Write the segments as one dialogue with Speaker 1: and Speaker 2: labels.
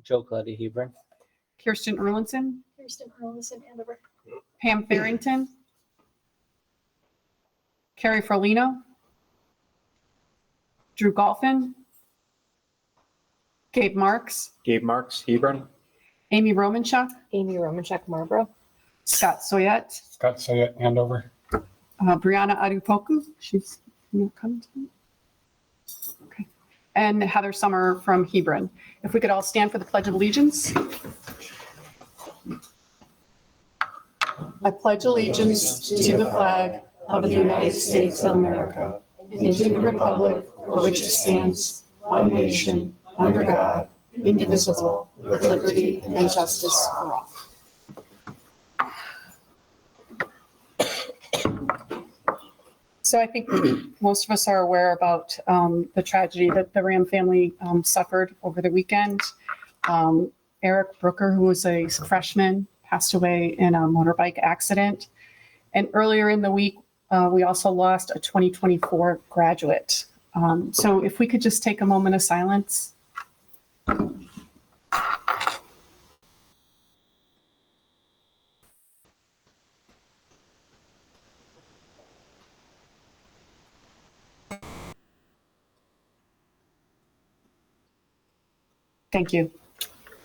Speaker 1: Joe Claudia Hebron.
Speaker 2: Kirsten Erlinson,
Speaker 3: Kirsten Erlinson, Andover.
Speaker 2: Pam Farrington, Carrie Frolino, Drew Golphin, Gabe Marks,
Speaker 4: Gabe Marks, Hebron.
Speaker 2: Amy Romanchuk,
Speaker 3: Amy Romanchuk, Marlboro.
Speaker 2: Scott Soyette,
Speaker 4: Scott Sayet, Andover.
Speaker 2: Brianna Adupoku, she's not coming tonight. Okay. And Heather Summer from Hebron. If we could all stand for the Pledge of Allegiance. I pledge allegiance to the flag of the United States of America and to the republic for which it stands, one nation, under God, indivisible, with liberty and justice for all. So I think most of us are aware about the tragedy that the RHAM family suffered over the weekend. Eric Brooker, who was a freshman, passed away in a motorbike accident. And earlier in the week, we also lost a 2024 graduate. So if we could just take a moment of silence. Thank you.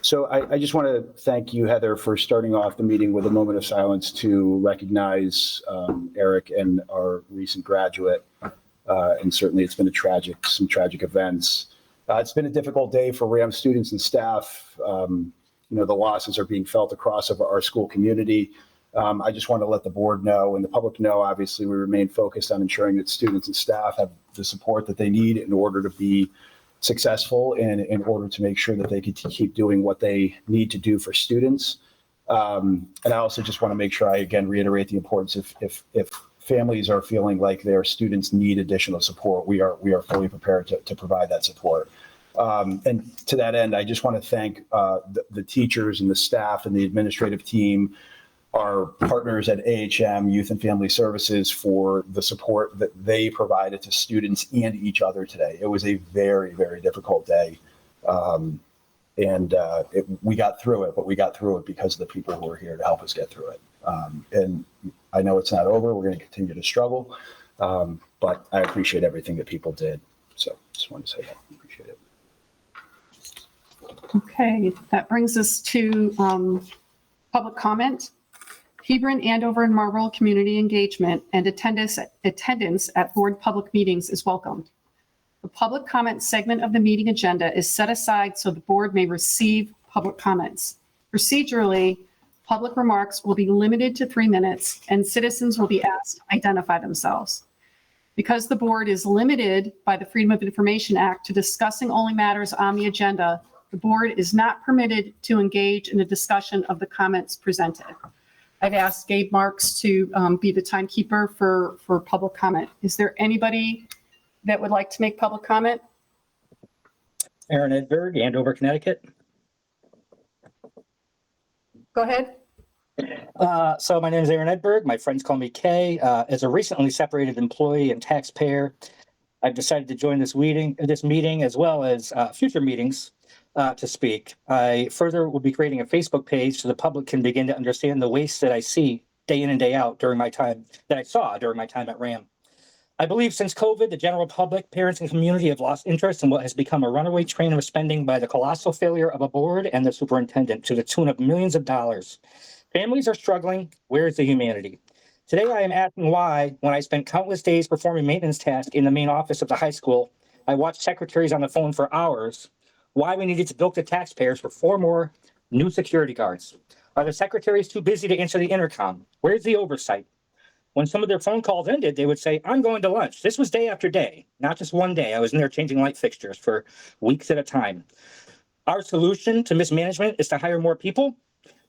Speaker 5: So I just want to thank you, Heather, for starting off the meeting with a moment of silence to recognize Eric and our recent graduate. And certainly it's been some tragic events. It's been a difficult day for RHAM students and staff. The losses are being felt across our school community. I just want to let the board know and the public know, obviously, we remain focused on ensuring that students and staff have the support that they need in order to be successful and in order to make sure that they can keep doing what they need to do for students. And I also just want to make sure I, again, reiterate the importance if families are feeling like their students need additional support, we are fully prepared to provide that support. And to that end, I just want to thank the teachers and the staff and the administrative team, our partners at RHAM, Youth and Family Services, for the support that they provided to students and each other today. It was a very, very difficult day. We got through it, but we got through it because of the people who were here to help us get through it. And I know it's not over. We're going to continue to struggle, but I appreciate everything that people did. So just wanted to say that. I appreciate it.
Speaker 2: Okay, that brings us to public comment. Hebron, Andover, and Marlboro community engagement and attendance at board public meetings is welcomed. The public comment segment of the meeting agenda is set aside so the board may receive public comments. Procedurally, public remarks will be limited to 3 minutes and citizens will be asked to identify themselves. Because the board is limited by the Freedom of Information Act to discussing only matters on the agenda, the board is not permitted to engage in a discussion of the comments presented. I've asked Gabe Marks to be the timekeeper for public comment. Is there anybody that would like to make public comment?
Speaker 1: Aaron Edberg, Andover, Connecticut.
Speaker 2: Go ahead.
Speaker 1: So my name is Aaron Edberg. My friends call me Kay. As a recently separated employee and taxpayer, I've decided to join this meeting as well as future meetings to speak. I further will be creating a Facebook page so the public can begin to understand the waste that I see day in and day out during my time at RHAM. I believe since COVID, the general public, parents, and community have lost interest in what has become a runaway train of spending by the colossal failure of a board and the superintendent to the tune of millions of dollars. Families are struggling. Where is the humanity? Today, I am asking why, when I spent countless days performing maintenance tasks in the main office of the high school, I watched secretaries on the phone for hours, why we needed to bilk the taxpayers for 4 more new security guards. Are the secretaries too busy to answer the intercom? Where's the oversight? When some of their phone calls ended, they would say, I'm going to lunch. This was day after day, not just one day. I was in there changing light fixtures for weeks at a time. Our solution to mismanagement is to hire more people.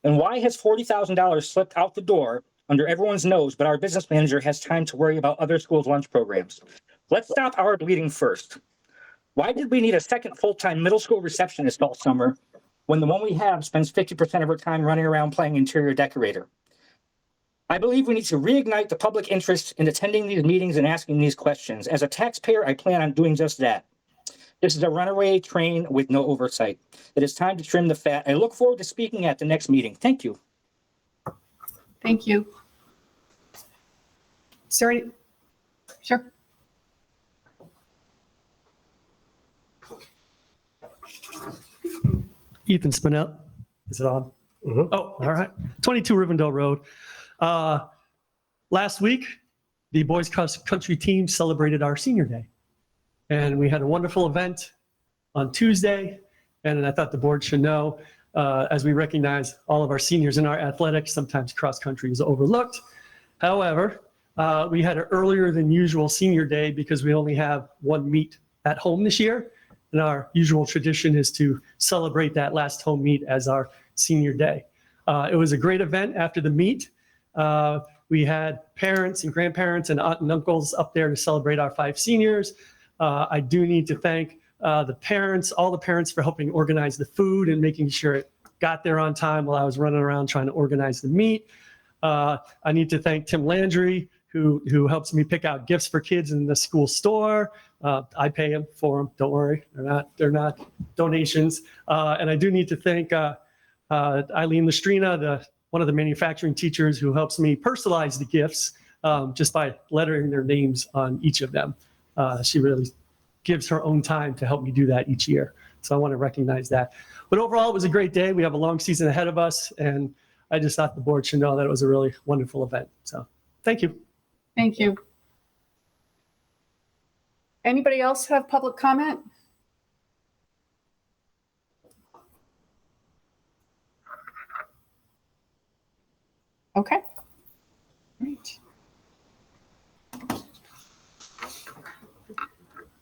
Speaker 1: And why has $40,000 slipped out the door under everyone's nose, but our business manager has time to worry about other schools' lunch programs? Let's stop our bleeding first. Why did we need a second full-time middle school receptionist all summer when the one we have spends 50% of her time running around playing interior decorator? I believe we need to reignite the public interest in attending these meetings and asking these questions. As a taxpayer, I plan on doing just that. This is a runaway train with no oversight. It is time to trim the fat. I look forward to speaking at the next meeting. Thank you.
Speaker 2: Thank you. Sorry. Sure.
Speaker 6: Ethan Spinell. Is it on? Oh, all right. 22 Rivendell Road. Last week, the boys cross country team celebrated our senior day. And we had a wonderful event on Tuesday. And I thought the board should know, as we recognize all of our seniors in our athletics, sometimes cross country is overlooked. However, we had an earlier than usual senior day because we only have one meet at home this year. And our usual tradition is to celebrate that last home meet as our senior day. It was a great event after the meet. We had parents and grandparents and aunt and uncles up there to celebrate our 5 seniors. I do need to thank the parents, all the parents, for helping organize the food and making sure it got there on time while I was running around trying to organize the meet. I need to thank Tim Landry, who helps me pick out gifts for kids in the school store. I pay him for them. Don't worry, they're not donations. And I do need to thank Eileen Lestrina, one of the manufacturing teachers, who helps me personalize the gifts just by lettering their names on each of them. She really gives her own time to help me do that each year. So I want to recognize that. But overall, it was a great day. We have a long season ahead of us, and I just thought the board should know that it was a really wonderful event. So thank you.
Speaker 2: Thank you. Anybody else have public comment? Okay. Great.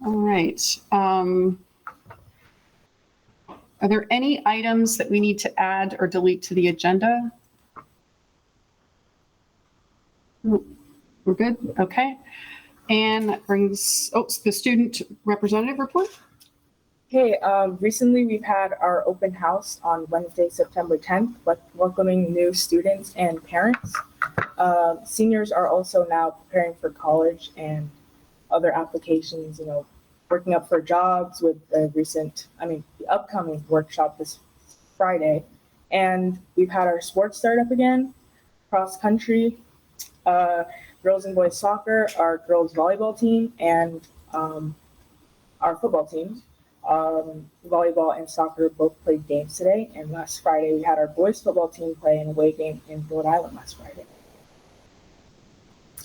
Speaker 2: All right. Are there any items that we need to add or delete to the agenda? We're good? Okay. And that brings, the student representative report.
Speaker 3: Okay, recently we've had our open house on Wednesday, September 10th, welcoming new students and parents. Seniors are also now preparing for college and other applications, working up for jobs with the upcoming workshop this Friday. And we've had our sports start up again, cross country, girls and boys soccer, our girls volleyball team, and our football team. Volleyball and soccer both played games today, and last Friday we had our boys football team play an away game in Rhode Island last Friday.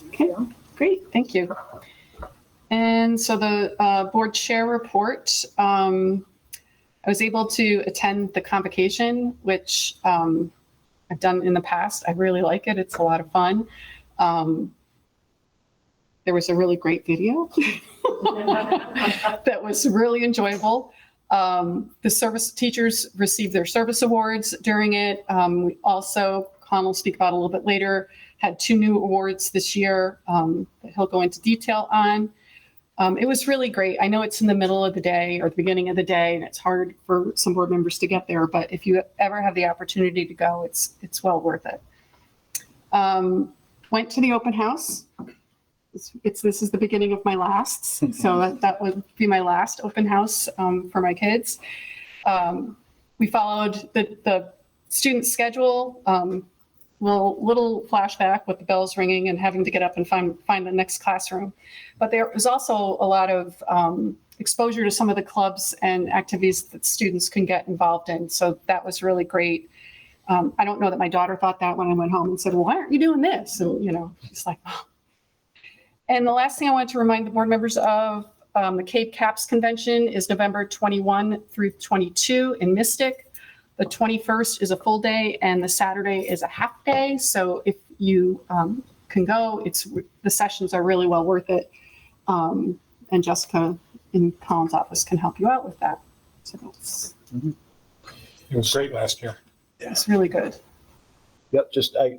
Speaker 2: Okay, great, thank you. And so the board chair report, I was able to attend the convocation, which I've done in the past. I really like it. It's a lot of fun. There was a really great video that was really enjoyable. The service teachers received their service awards during it. We also, Con will speak about a little bit later, had 2 new awards this year that he'll go into detail on. It was really great. I know it's in the middle of the day or the beginning of the day, and it's hard for some board members to get there, but if you ever have the opportunity to go, it's well worth it. Went to the open house. This is the beginning of my lasts, so that would be my last open house for my kids. We followed the student schedule. Little flashback with the bells ringing and having to get up and find the next classroom. But there was also a lot of exposure to some of the clubs and activities that students can get involved in. So that was really great. I don't know that my daughter thought that when I went home and said, well, why aren't you doing this? And, she's like, oh. And the last thing I wanted to remind the board members of, the Cape Caps Convention is November 21 through 22 in Mystic. The 21st is a full day and the Saturday is a half day. So if you can go, the sessions are really well worth it. And Jessica in Colin's office can help you out with that. So
Speaker 4: It was great last year.
Speaker 2: it's really good.
Speaker 5: Yep,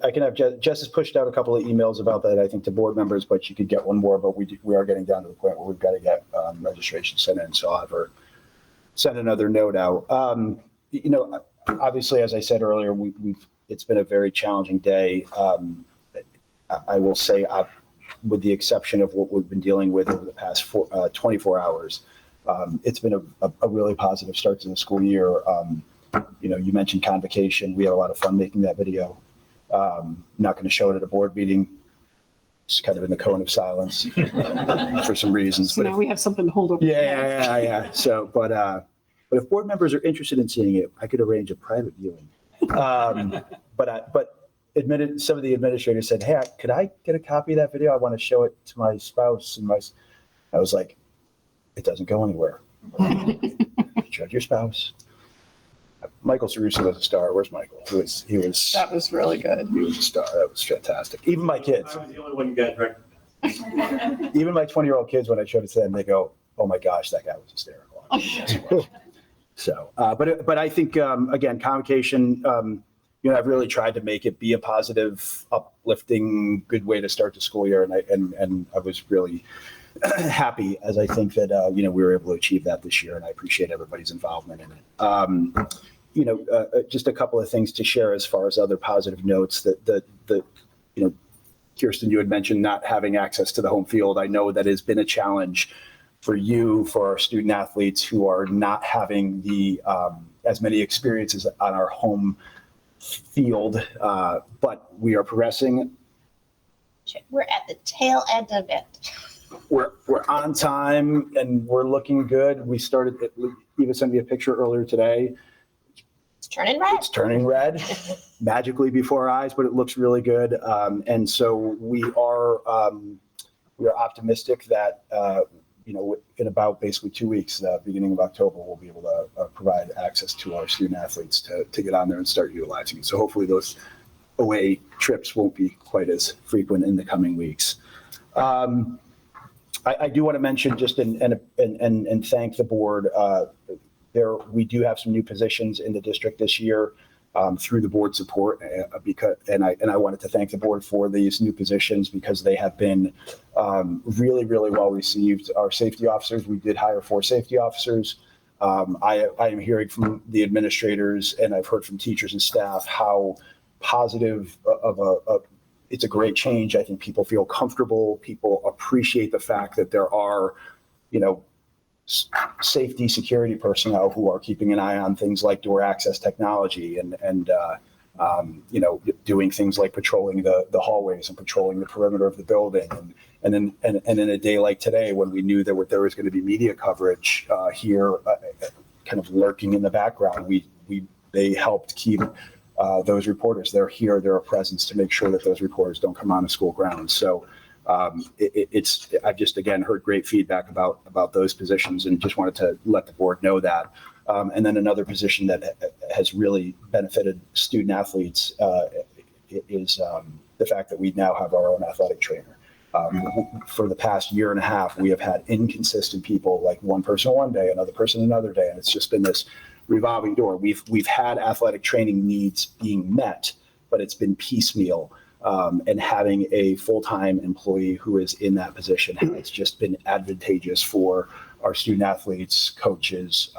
Speaker 5: I can have Jess has pushed out a couple of emails about that, I think, to board members, but you could get one more, but we are getting down to the point where we've got to get registration sent in. So I'll have her send another note out. Obviously, as I said earlier, it's been a very challenging day. I will say, with the exception of what we've been dealing with over the past 24 hours, It's been a really positive start to the school year. You mentioned convocation. We had a lot of fun making that video. Not going to show it at a board meeting. It's kind of in the cone of silence for some reasons.
Speaker 2: So
Speaker 5: But
Speaker 2: now we have something to hold over.
Speaker 5: yeah. So, but if board members are interested in seeing it, I could arrange a private viewing. But some of the administrators said, "Hey, could I get a copy of that video? I want to show it to my spouse." And I was like, "It doesn't go anywhere. Judge your spouse." Michael Ceruso was a star. Where's Michael? He was.
Speaker 2: That was really good.
Speaker 5: He was a star. That was fantastic. Even my kids.
Speaker 7: I was the only one you guys recognized.
Speaker 5: Even my 20-year-old kids, when I showed it to them, they go, "Oh my gosh, that guy was hysterical." So, but I think again, convocation. I've really tried to make it be a positive, uplifting, good way to start the school year, and I was really happy as I think that we were able to achieve that this year, and I appreciate everybody's involvement in it. Just a couple of things to share as far as other positive notes that Kirsten, you had mentioned not having access to the home field. I know that has been a challenge for you, for our student athletes who are not having the as many experiences on our home field, but we are progressing.
Speaker 8: We're at the tail end of it.
Speaker 5: We're on time and we're looking good. We started, Eva sent me a picture earlier today.
Speaker 8: It's turning red.
Speaker 5: It's turning red magically before our eyes, but it looks really good. And so we are optimistic that, in about basically 2 weeks, beginning of October, we'll be able to provide access to our student athletes to get on there and start utilizing it. So hopefully those away trips won't be quite as frequent in the coming weeks. I do want to mention just and thank the board. We do have some new positions in the district this year through the board support, and I wanted to thank the board for these new positions because they have been really, really well received. Our safety officers, we did hire 4 safety officers. I am hearing from the administrators and I've heard from teachers and staff how positive it's a great change. I think people feel comfortable. People appreciate the fact that there are, safety security personnel who are keeping an eye on things like door access technology and doing things like patrolling the hallways and patrolling the perimeter of the building. And in a day like today, when we knew there was going to be media coverage here, kind of lurking in the background, they helped keep those reporters. They're here, they're a presence to make sure that those reporters don't come on the school grounds. So I've just, again, heard great feedback about those positions and just wanted to let the board know that. And then another position that has really benefited student athletes is the fact that we now have our own athletic trainer. For the past year and a half, we have had inconsistent people, like one person one day, another person another day, and it's just been this revolving door. We've had athletic training needs being met, but it's been piecemeal. And having a full-time employee who is in that position has just been advantageous for our student athletes, coaches,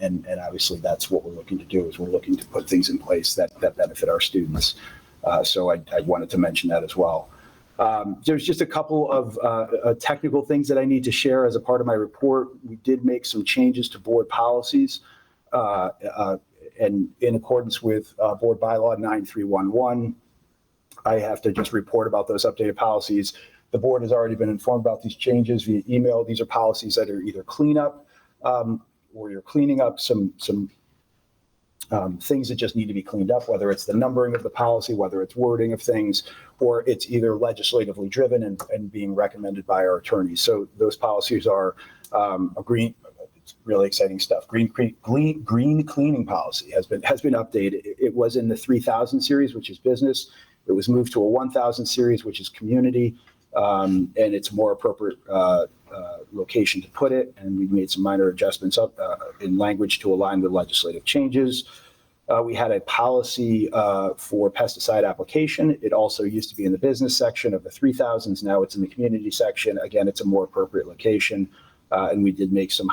Speaker 5: and obviously that's what we're looking to do, is we're looking to put things in place that benefit our students. So I wanted to mention that as well. There's just a couple of technical things that I need to share as a part of my report. We did make some changes to board policies, and in accordance with board bylaw 9311, I have to just report about those updated policies. The board has already been informed about these changes via email. These are policies that are either cleanup, or you're cleaning up some things that just need to be cleaned up, whether it's the numbering of the policy, whether it's wording of things, or it's either legislatively driven and being recommended by our attorneys. So those policies are a green, it's really exciting stuff. Green cleaning policy has been updated. It was in the 3000 series, which is business. It was moved to a 1000 series, which is community, and it's a more appropriate location to put it. And we made some minor adjustments up in language to align with legislative changes. We had a policy for pesticide application. It also used to be in the business section of the 3000s. Now it's in the community section. Again, it's a more appropriate location. And we did make some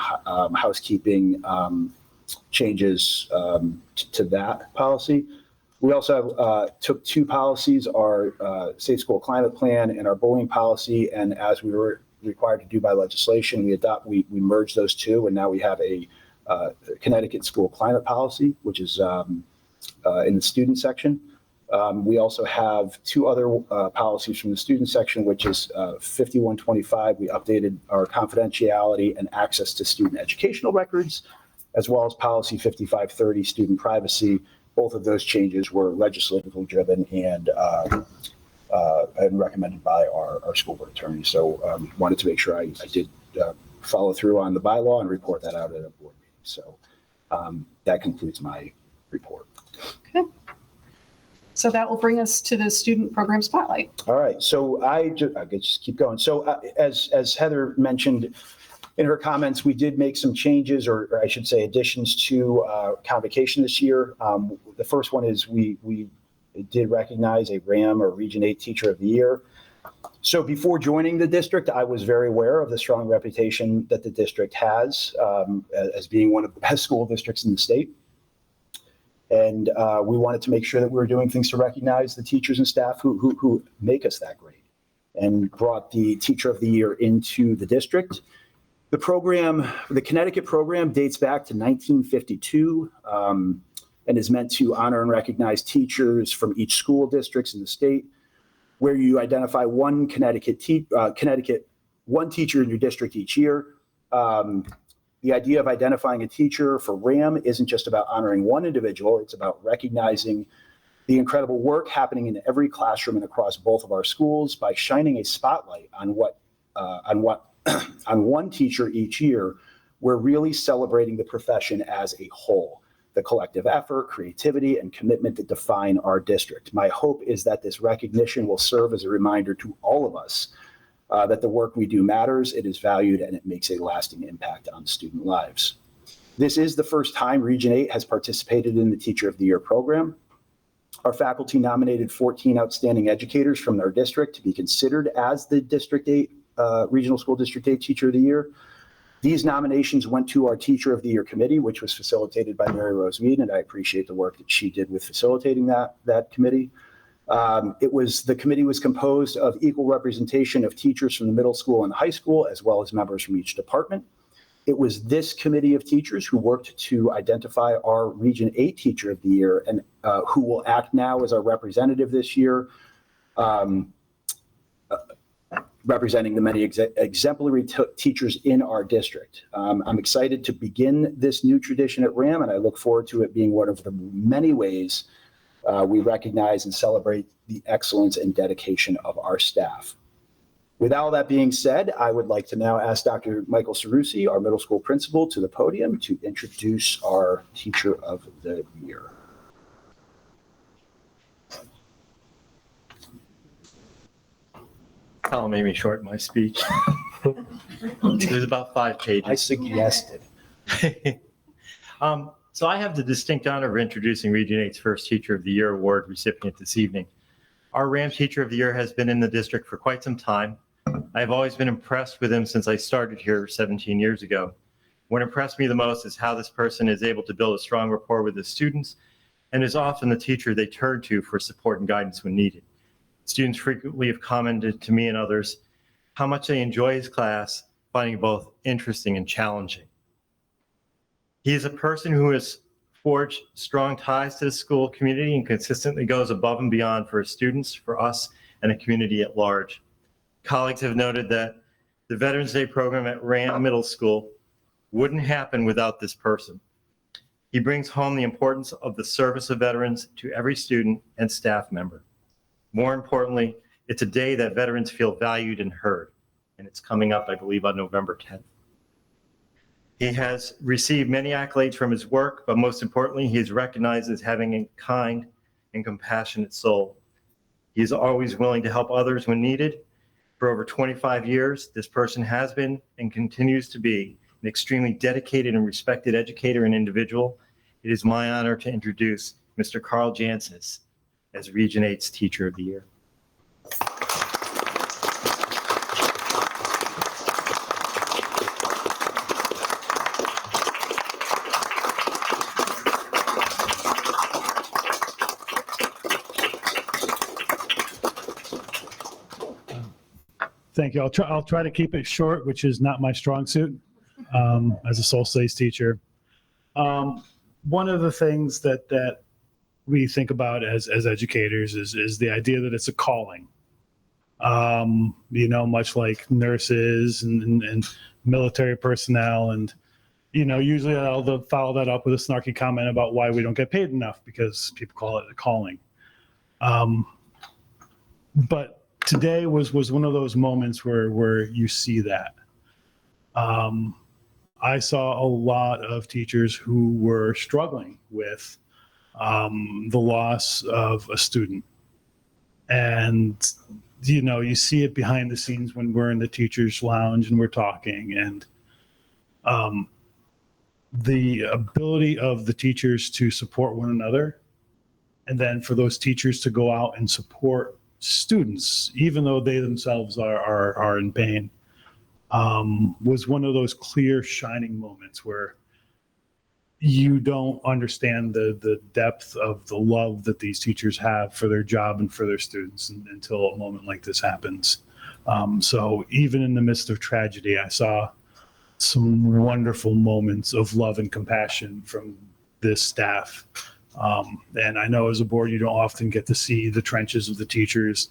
Speaker 5: housekeeping changes to that policy. We also took 2 policies, our Safe School Climate Plan and our bullying policy. And as we were required to do by legislation. We merged those two, and now we have a Connecticut school climate policy, which is in the student section. We also have two other policies from the student section, which is 5125. We updated our confidentiality and access to student educational records, as well as policy 5530, student privacy. Both of those changes were legislatively driven and recommended by our school board attorney. So wanted to make sure I did follow through on the bylaw and report that out at a board meeting. So that concludes my report.
Speaker 2: Okay. So that will bring us to the student program spotlight.
Speaker 5: All right, so I could just keep going. So as Heather mentioned in her comments, we did make some changes, or I should say additions to convocation this year. The first one is we did recognize a RHAM, or Region 8 Teacher of the Year. So before joining the district, I was very aware of the strong reputation that the district has as being one of the best school districts in the state. And we wanted to make sure that we were doing things to recognize the teachers and staff who make us that great, and brought the Teacher of the Year into the district. The program, the Connecticut program, dates back to 1952 and is meant to honor and recognize teachers from each school districts in the state, where you identify one one teacher in your district each year. The idea of identifying a teacher for RHAM isn't just about honoring one individual, it's about recognizing the incredible work happening in every classroom and across both of our schools by shining a spotlight on one teacher each year. We're really celebrating the profession as a whole, the collective effort, creativity, and commitment that define our district. My hope is that this recognition will serve as a reminder to all of us that the work we do matters, it is valued, and it makes a lasting impact on student lives. This is the first time Region 8 has participated in the Teacher of the Year program. Our faculty nominated 14 outstanding educators from our district to be considered as the District 8, Regional School District 8 Teacher of the Year. These nominations went to our Teacher of the Year committee, which was facilitated by Mary Rose Mead, and I appreciate the work that she did with facilitating that committee. The committee was composed of equal representation of teachers from the middle school and high school, as well as members from each department. It was this committee of teachers who worked to identify our Region 8 Teacher of the Year, and who will act now as our representative this year, representing the many exemplary teachers in our district. I'm excited to begin this new tradition at RHAM, and I look forward to it being one of the many ways we recognize and celebrate the excellence and dedication of our staff. With all that being said, I would like to now ask Dr. Michael Cerrusi, our middle school principal, to the podium to introduce our Teacher of the Year.
Speaker 7: I'll maybe shorten my speech. There's about 5 pages.
Speaker 5: I suggested.
Speaker 7: So I have the distinct honor of introducing Region 8's first Teacher of the Year award recipient this evening. Our RHAM Teacher of the Year has been in the district for quite some time. I have always been impressed with him since I started here 17 years ago. What impressed me the most is how this person is able to build a strong rapport with his students, and is often the teacher they turn to for support and guidance when needed. Students frequently have commented to me and others how much they enjoy his class, finding it both interesting and challenging. He is a person who has forged strong ties to the school community and consistently goes above and beyond for his students, for us, and the community at large. Colleagues have noted that the Veterans Day program at RHAM Middle School wouldn't happen without this person. He brings home the importance of the service of veterans to every student and staff member. More importantly, it's a day that veterans feel valued and heard, and it's coming up, I believe, on November 10th. He has received many accolades from his work, but most importantly, he is recognized as having a kind and compassionate soul. He is always willing to help others when needed. For over 25 years, this person has been and continues to be an extremely dedicated and respected educator and individual. It is my honor to introduce Mr. Carl Jansis as Region 8's Teacher of the Year.
Speaker 9: Thank you. I'll try to keep it short, which is not my strong suit as a social studies teacher. One of the things that we think about as educators is the idea that it's a calling. Much like nurses and military personnel, and usually I'll follow that up with a snarky comment about why we don't get paid enough because people call it a calling. But today was one of those moments where you see that. I saw a lot of teachers who were struggling with the loss of a student. And, you see it behind the scenes when we're in the teacher's lounge and we're talking. And the ability of the teachers to support one another, and then for those teachers to go out and support students, even though they themselves are in pain, was one of those clear shining moments where you don't understand the depth of the love that these teachers have for their job and for their students until a moment like this happens. So even in the midst of tragedy, I saw some wonderful moments of love and compassion from this staff. And I know as a board, you don't often get to see the trenches of the teachers.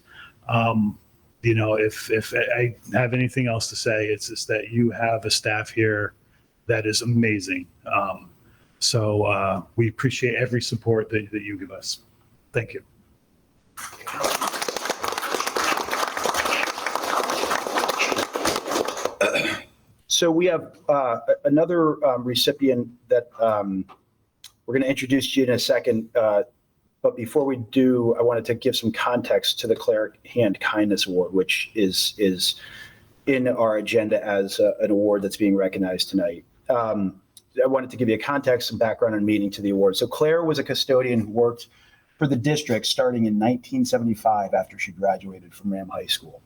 Speaker 9: If I have anything else to say, it's just that you have a staff here that is amazing. So we appreciate every support that you give us. Thank you.
Speaker 5: So we have another recipient that we're going to introduce you in a second. But before we do, I wanted to give some context to the Claire Hand Kindness Award, which is in our agenda as an award that's being recognized tonight. I wanted to give you a context and background and meaning to the award. So Claire was a custodian who worked for the district starting in 1975 after she graduated from RHAM High School.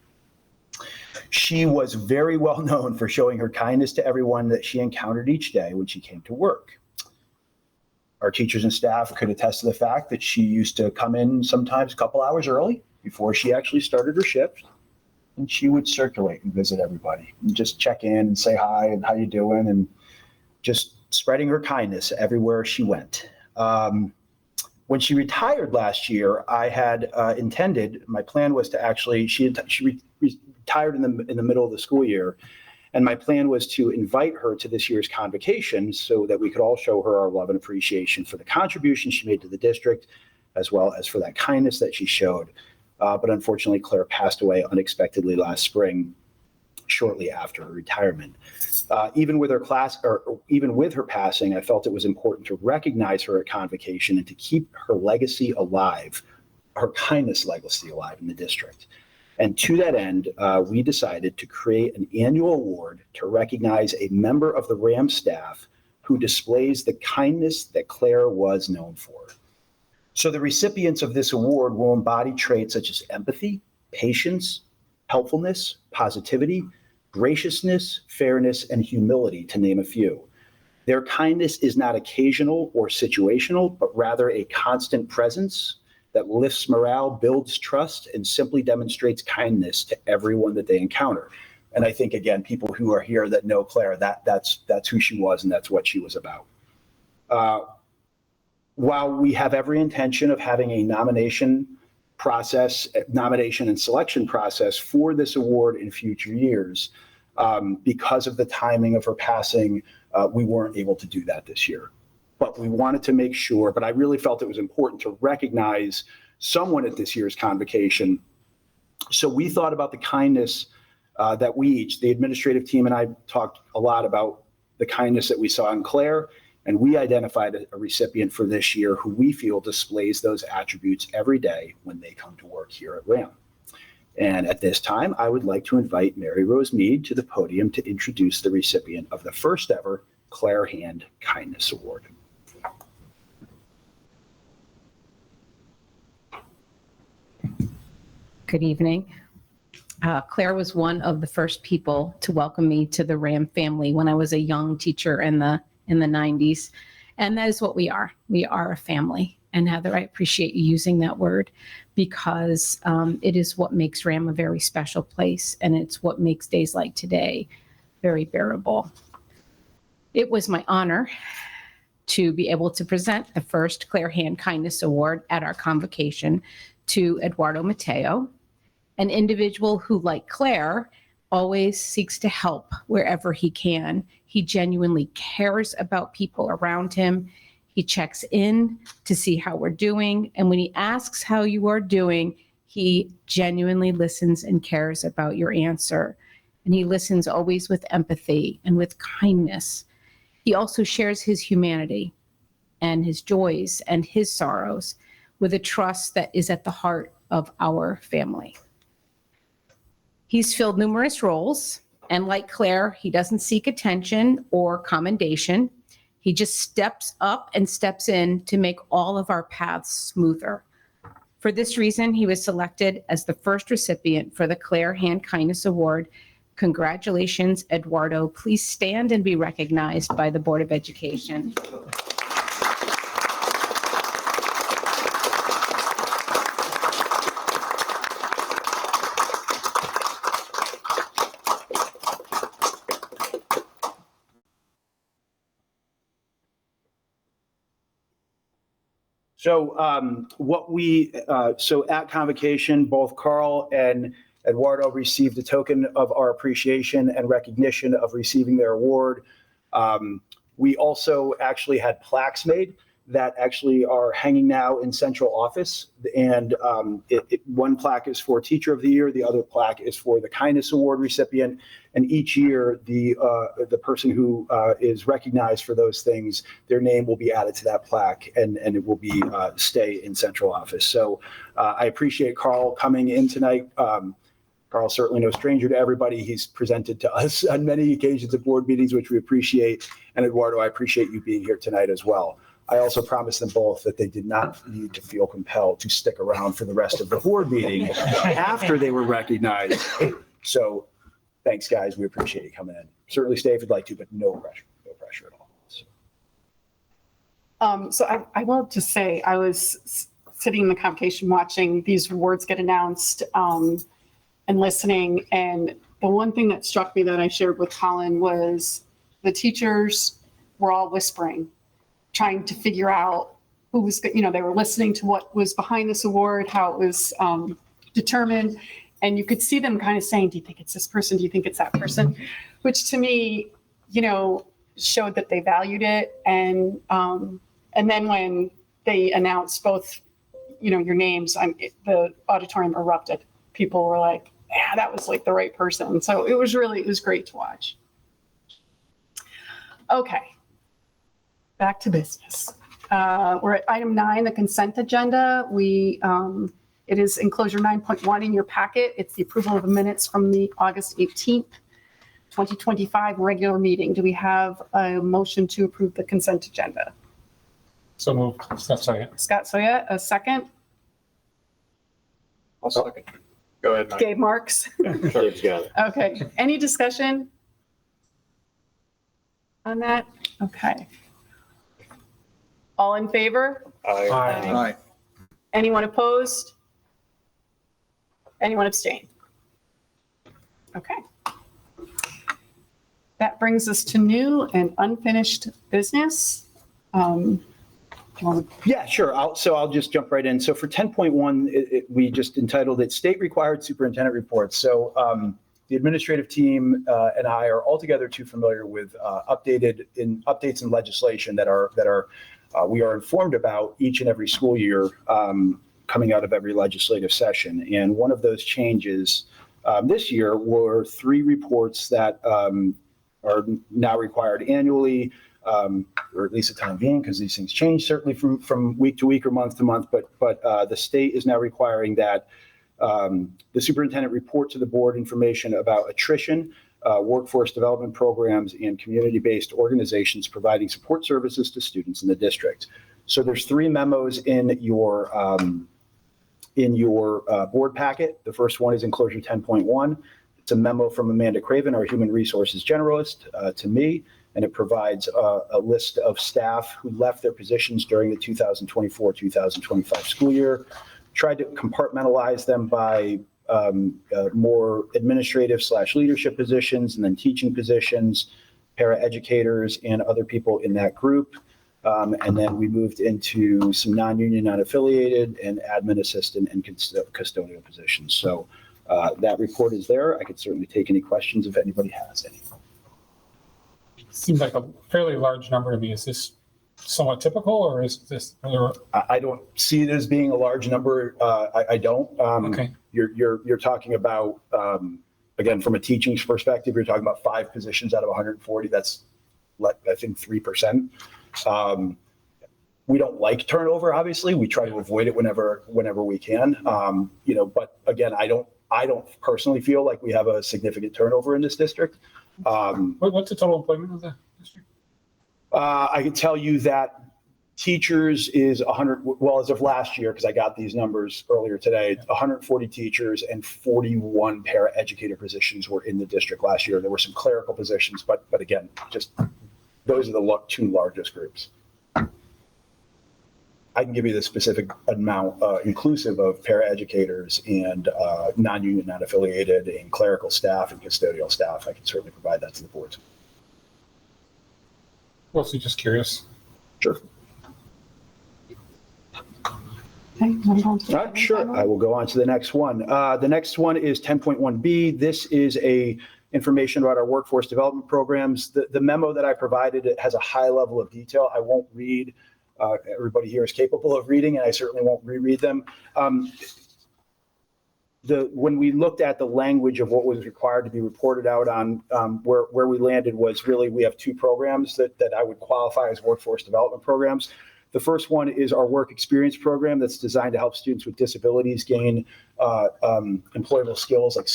Speaker 5: She was very well known for showing her kindness to everyone that she encountered each day when she came to work. Our teachers and staff could attest to the fact that she used to come in sometimes a couple hours early before she actually started her shift, and she would circulate and visit everybody and just check in and say hi and how you doing, and just spreading her kindness everywhere she went. When she retired last year, I had intended, my plan was to actually, she retired in the middle of the school year, and my plan was to invite her to this year's convocation so that we could all show her our love and appreciation for the contribution she made to the district, as well as for that kindness that she showed. But unfortunately, Claire passed away unexpectedly last spring, shortly after her retirement. Even with her passing, I felt it was important to recognize her at convocation and to keep her legacy alive, her kindness legacy alive in the district. And to that end, we decided to create an annual award to recognize a member of the RHAM staff who displays the kindness that Claire was known for. So the recipients of this award will embody traits such as empathy, patience, helpfulness, positivity, graciousness, fairness, and humility, to name a few. Their kindness is not occasional or situational, but rather a constant presence that lifts morale, builds trust, and simply demonstrates kindness to everyone that they encounter. And I think, again, people who are here that know Claire, that's who she was and that's what she was about. While we have every intention of having a nomination and selection process for this award in future years, because of the timing of her passing, we weren't able to do that this year. But we wanted to make sure, but I really felt it was important to recognize someone at this year's convocation. So we thought about the kindness that the administrative team and I talked a lot about the kindness that we saw in Claire, and we identified a recipient for this year who we feel displays those attributes every day when they come to work here at RHAM. And at this time, I would like to invite Mary Rose Mead to the podium to introduce the recipient of the first ever Claire Hand Kindness Award.
Speaker 10: Good evening. Claire was one of the first people to welcome me to the RHAM family when I was a young teacher in the 90s. And that is what we are. We are a family. And Heather, I appreciate you using that word because it is what makes RAM a very special place, and it's what makes days like today very bearable. It was my honor to be able to present the first Claire Hand Kindness Award at our convocation to Eduardo Mateo, an individual who, like Claire, always seeks to help wherever he can. He genuinely cares about people around him. He checks in to see how we're doing. And when he asks how you are doing, he genuinely listens and cares about your answer. And he listens always with empathy and with kindness. He also shares his humanity and his joys and his sorrows with a trust that is at the heart of our family. He's filled numerous roles, and like Claire, he doesn't seek attention or commendation. He just steps up and steps in to make all of our paths smoother. For this reason, he was selected as the first recipient for the Claire Hand Kindness Award. Congratulations, Eduardo. Please stand and be recognized by the Board of Education.
Speaker 5: So so at convocation, both Carl and Eduardo received a token of our appreciation and recognition of receiving their award. We also actually had plaques made that actually are hanging now in central office. And one plaque is for Teacher of the Year, the other plaque is for the Kindness Award recipient. And each year, the person who is recognized for those things, their name will be added to that plaque, and it will be stay in central office. So I appreciate Carl coming in tonight. Carl's certainly no stranger to everybody. He's presented to us on many occasions at board meetings, which we appreciate. And Eduardo, I appreciate you being here tonight as well. I also promised them both that they did not need to feel compelled to stick around for the rest of the board meeting after they were recognized. So thanks, guys. We appreciate you coming in. Certainly stay if you'd like to, but no pressure at all.
Speaker 2: So I will just say, I was sitting in the convocation watching these awards get announced and listening. And the one thing that struck me that I shared with Colin was the teachers were all whispering, trying to figure out who was, they were listening to what was behind this award, how it was determined. And you could see them kind of saying, do you think it's this person? Do you think it's that person? Which to me, showed that they valued it. And then when they announced both, your names, the auditorium erupted. People were like, yeah, that was like the right person. So it was great to watch. Okay. Back to business. We're at item 9, the consent agenda. It is enclosure 9.1 in your packet. It's the approval of the minutes from the August 18th, 2025 regular meeting. Do we have a motion to approve the consent agenda?
Speaker 4: So moved. Sorry.
Speaker 2: Scott Soya, a second.
Speaker 4: I'll second. Go ahead, Mike.
Speaker 2: Gabe Marks.
Speaker 4: Gabe's got it.
Speaker 2: Okay. Any discussion on that? Okay. All in favor?
Speaker 4: Aye.
Speaker 2: Anyone opposed? Anyone abstain? Okay. That brings us to new and unfinished business.
Speaker 5: Yeah, sure. I'll just jump right in. So for 10.1, we just entitled it State Required Superintendent Reports. So the administrative team and I are altogether too familiar with updates in legislation that we are informed about each and every school year coming out of every legislative session. And one of those changes this year were 3 reports that are now required annually, or at least the time being, because these things change certainly from week to week or month to month. But the state is now requiring that the superintendent report to the board information about attrition, workforce development programs, and community-based organizations providing support services to students in the district. So there's 3 memos in your board packet. The first one is enclosure 10.1. It's a memo from Amanda Craven, our human resources generalist, to me. and it provides a list of staff who left their positions during the 2024-2025 school year, tried to compartmentalize them by more administrative/leadership positions, and then teaching positions, paraeducators, and other people in that group. And then we moved into some non-union, non-affiliated, and admin assistant and custodial positions. So that report is there. I could certainly take any questions if anybody has any.
Speaker 4: Seems like a fairly large number to me. Is this somewhat typical, or is this?
Speaker 5: I don't see it as being a large number. I don't.
Speaker 4: Okay.
Speaker 5: You're talking about, again, from a teaching perspective, you're talking about 5 positions out of 140. That's, I think, 3%. We don't like turnover, obviously. We try to avoid it whenever we can. But again, I don't personally feel like we have a significant turnover in this district.
Speaker 4: What's the total employment of the district?
Speaker 5: I can tell you that teachers is 100, well, as of last year, because I got these numbers earlier today, 140 teachers and 41 paraeducator positions were in the district last year. There were some clerical positions, but again, just those are the 2 largest groups. I can give you the specific amount, inclusive of paraeducators and non-union, non-affiliated, and clerical staff and custodial staff. I can certainly provide that to the board.
Speaker 4: Mostly just curious.
Speaker 5: Sure.
Speaker 2: Okay, wanna go on to the
Speaker 5: Sure. I will go on to the next one. The next one is 10.1B. This is information about our workforce development programs. The memo that I provided, it has a high level of detail. I won't read. Everybody here is capable of reading, and I certainly won't reread them. When we looked at the language of what was required to be reported out on, where we landed was really we have 2 programs that I would qualify as workforce development programs. The first one is our work experience program that's designed to help students with disabilities gain employable skills like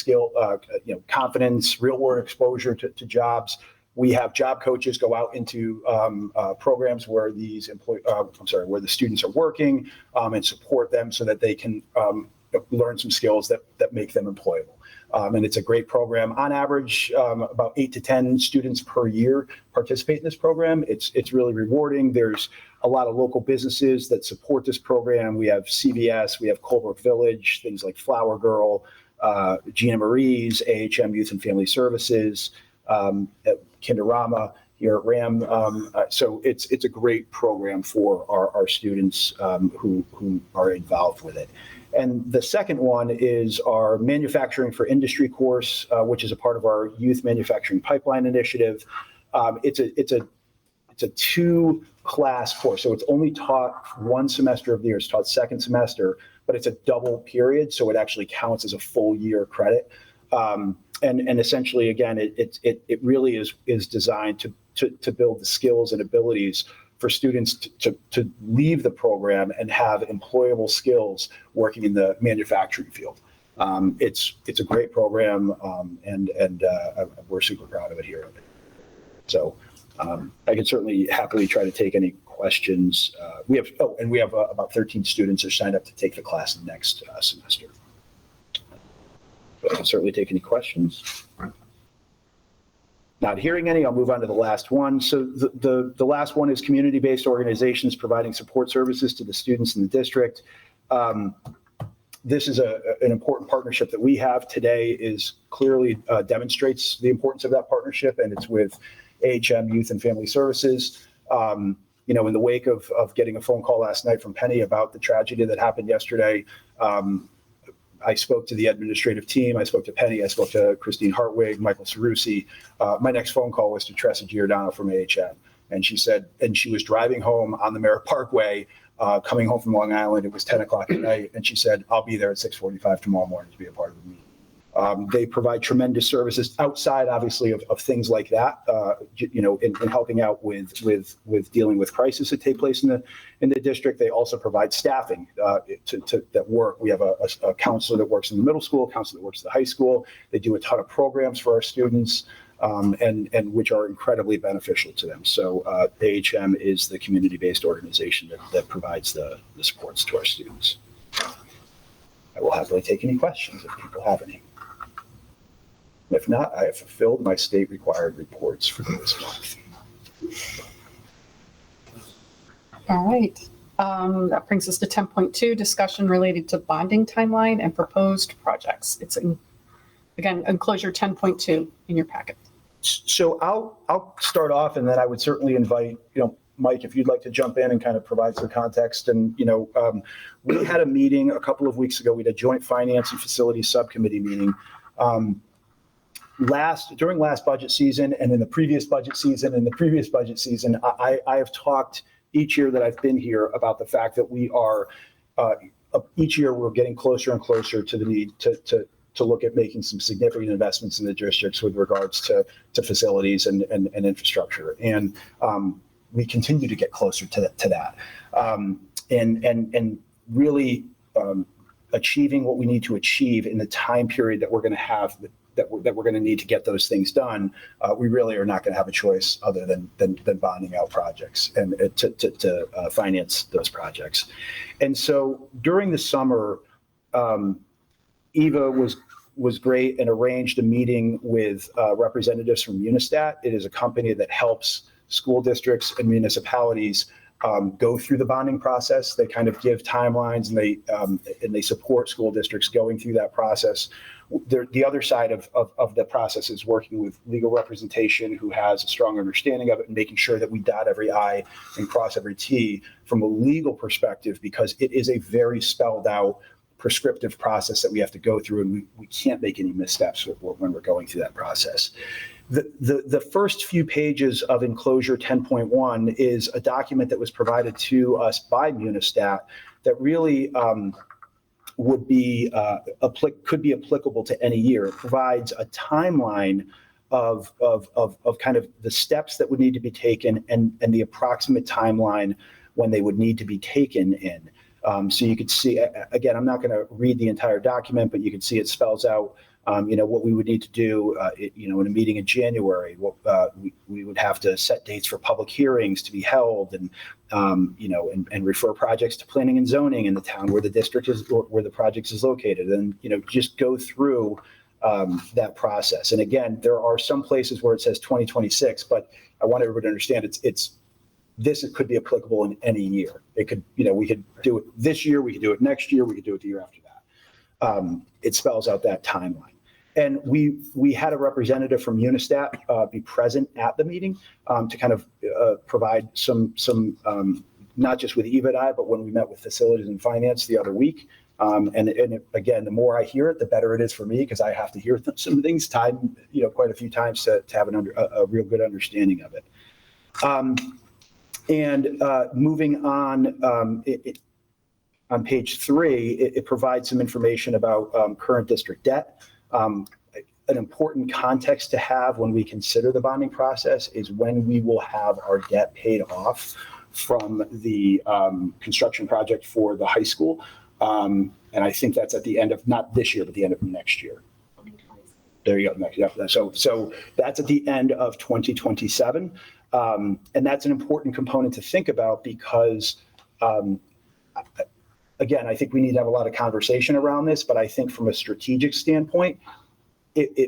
Speaker 5: confidence, real world exposure to jobs. We have job coaches go out into programs where where the students are working and support them so that they can learn some skills that make them employable. And it's a great program. On average, about 8 to 10 students per year participate in this program. It's really rewarding. There's a lot of local businesses that support this program. We have CVS, we have Colebrook Village, things like Flower Girl, Gina Marie's, AHM Youth and Family Services, Kinderama here at RHAM. So it's a great program for our students who are involved with it. And the second one is our Manufacturing for Industry course, which is a part of our Youth Manufacturing Pipeline Initiative. It's a 2-class course, so it's only taught 1 semester of the year. It's taught second semester, but it's a double period, so it actually counts as a full year credit. And essentially, again, it really is designed to build the skills and abilities for students to leave the program and have employable skills working in the manufacturing field. It's a great program, and we're super proud of it here. So I can certainly happily try to take any questions. We have about 13 students who signed up to take the class next semester. So I can certainly take any questions. Not hearing any, I'll move on to the last one. So the last one is community-based organizations providing support services to the students in the district. This is an important partnership that we have today. Is clearly demonstrates the importance of that partnership, and it's with AHM Youth and Family Services. In the wake of getting a phone call last night from Penny about the tragedy that happened yesterday, I spoke to the administrative team. I spoke to Penny. I spoke to Christine Hartwig, Michael Cerrusi. My next phone call was to Tressa Giordano from AHM. And she said, and she was driving home on the Merritt Parkway, coming home from Long Island. It was 10 o'clock at night. And she said, I'll be there at 6:45 tomorrow morning to be a part of the meeting. They provide tremendous services outside, obviously, of things like that, in helping out with dealing with crises that take place in the district. They also provide staffing that work. We have a counselor that works in the middle school, a counselor that works in the high school. They do a ton of programs for our students, and which are incredibly beneficial to them. So AHM is the community-based organization that provides the supports to our students. I will happily take any questions if people have any. If not, I have fulfilled my state required reports for this month.
Speaker 2: All right. That brings us to 10.2, discussion related to bonding timeline and proposed projects. It's again, enclosure 10.2 in your packet.
Speaker 5: So I'll start off, and then I would certainly invite, Mike, if you'd like to jump in and kind of provide some context. And, we had a meeting a couple of weeks ago. We had a joint finance and facilities subcommittee meeting. During last budget season and in the previous budget season and the previous budget season, I have talked each year that I've been here about the fact that we are, each year we're getting closer and closer to the need to look at making some significant investments in the districts with regards to facilities and infrastructure. And we continue to get closer to that. And really achieving what we need to achieve in the time period that we're going to have, that we're going to need to get those things done. We really are not going to have a choice other than bonding out projects and to finance those projects. And so during the summer, Eva was great and arranged a meeting with representatives from Unistat. It is a company that helps school districts and municipalities go through the bonding process. They kind of give timelines, and they support school districts going through that process. The other side of the process is working with legal representation who has a strong understanding of it and making sure that we dot every I and cross every T from a legal perspective, because it is a very spelled out prescriptive process that we have to go through, and we can't make any missteps when we're going through that process. The first few pages of enclosure 10.1 is a document that was provided to us by Unistat that really could be applicable to any year. It provides a timeline of kind of the steps that would need to be taken and the approximate timeline when they would need to be taken in. So you could see, again, I'm not going to read the entire document, but you can see it spells out, what we would need to do, in a meeting in January. We would have to set dates for public hearings to be held, and and refer projects to planning and zoning in the town where the district is, where the project is located, and just go through that process. And again, there are some places where it says 2026, but I want everybody to understand it could be applicable in any year. It could, we could do it this year, we could do it next year, we could do it the year after that. It spells out that timeline. And we had a representative from Unistat be present at the meeting to kind of provide some not just with Eva and I, but when we met with facilities and finance the other week. Again, the more I hear it, the better it is for me, because I have to hear some things quite a few times to have a real good understanding of it. Moving on, on page 3, it provides some information about current district debt. An important context to have when we consider the bonding process is when we will have our debt paid off from the construction project for the high school. And I think that's at the end of, not this year, but the end of next year. There you go. Next, yeah. So that's at the end of 2027. And that's an important component to think about because, again, I think we need to have a lot of conversation around this, but I think from a strategic standpoint,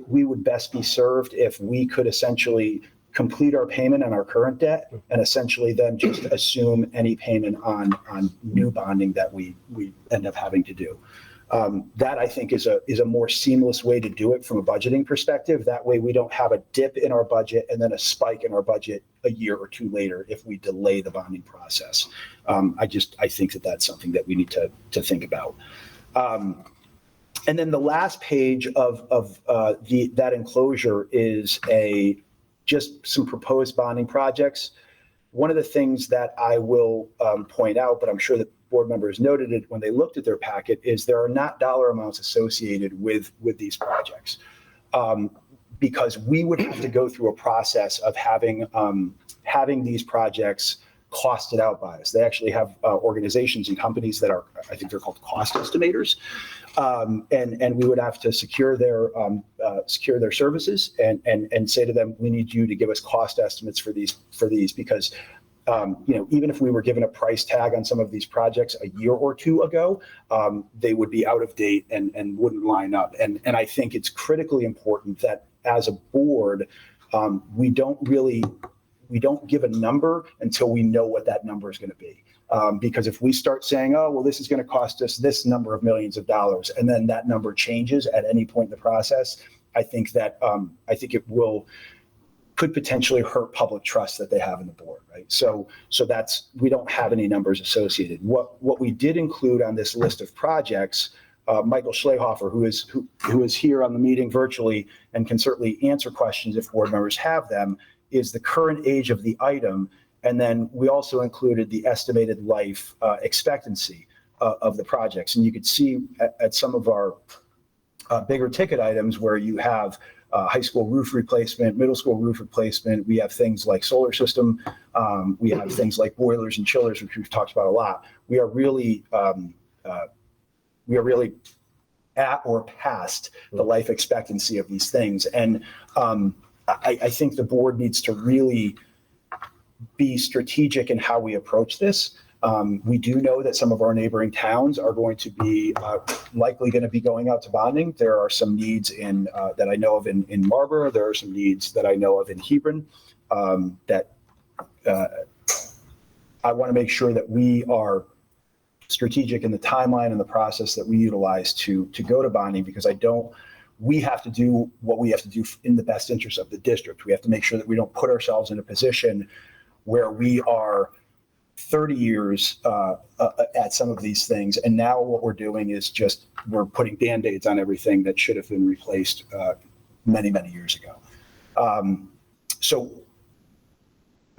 Speaker 5: we would best be served if we could essentially complete our payment on our current debt and essentially then just assume any payment on new bonding that we end up having to do. That I think is a more seamless way to do it from a budgeting perspective. That way we don't have a dip in our budget and then a spike in our budget a year or two later if we delay the bonding process. I think that's something that we need to think about. And then the last page of that enclosure is just some proposed bonding projects. One of the things that I will point out, but I'm sure that board members noted it when they looked at their packet, is there are not dollar amounts associated with these projects, because we would have to go through a process of having these projects costed out by us. They actually have organizations and companies that are, I think they're called cost estimators, and we would have to secure their services and say to them, we need you to give us cost estimates for these because. Even if we were given a price tag on some of these projects a year or two ago, they would be out of date and wouldn't line up. And I think it's critically important that as a board, we don't really we don't give a number until we know what that number is going to be. Because if we start saying, oh, well, this is going to cost us this number of millions of dollars, and then that number changes at any point in the process, I think it could potentially hurt public trust that they have in the board, right? So we don't have any numbers associated. What we did include on this list of projects, Michael Schlehofer, who is here on the meeting virtually and can certainly answer questions if board members have them, is the current age of the item. And then we also included the estimated life expectancy of the projects. And you could see at some of our bigger ticket items where you have high school roof replacement, middle school roof replacement. We have things like solar system. We have things like boilers and chillers, which we've talked about a lot. We are really at or past the life expectancy of these things. And I think the board needs to really be strategic in how we approach this. We do know that some of our neighboring towns are going to be likely going to be going out to bonding. There are some needs that I know of in Marlborough. There are some needs that I know of in Hebron that I want to make sure that we are strategic in the timeline and the process that we utilize to go to bonding, because we have to do what we have to do in the best interest of the district. We have to make sure that we don't put ourselves in a position where we are 30 years at some of these things. And now what we're doing is we're putting Band-Aids on everything that should have been replaced many, many years ago. So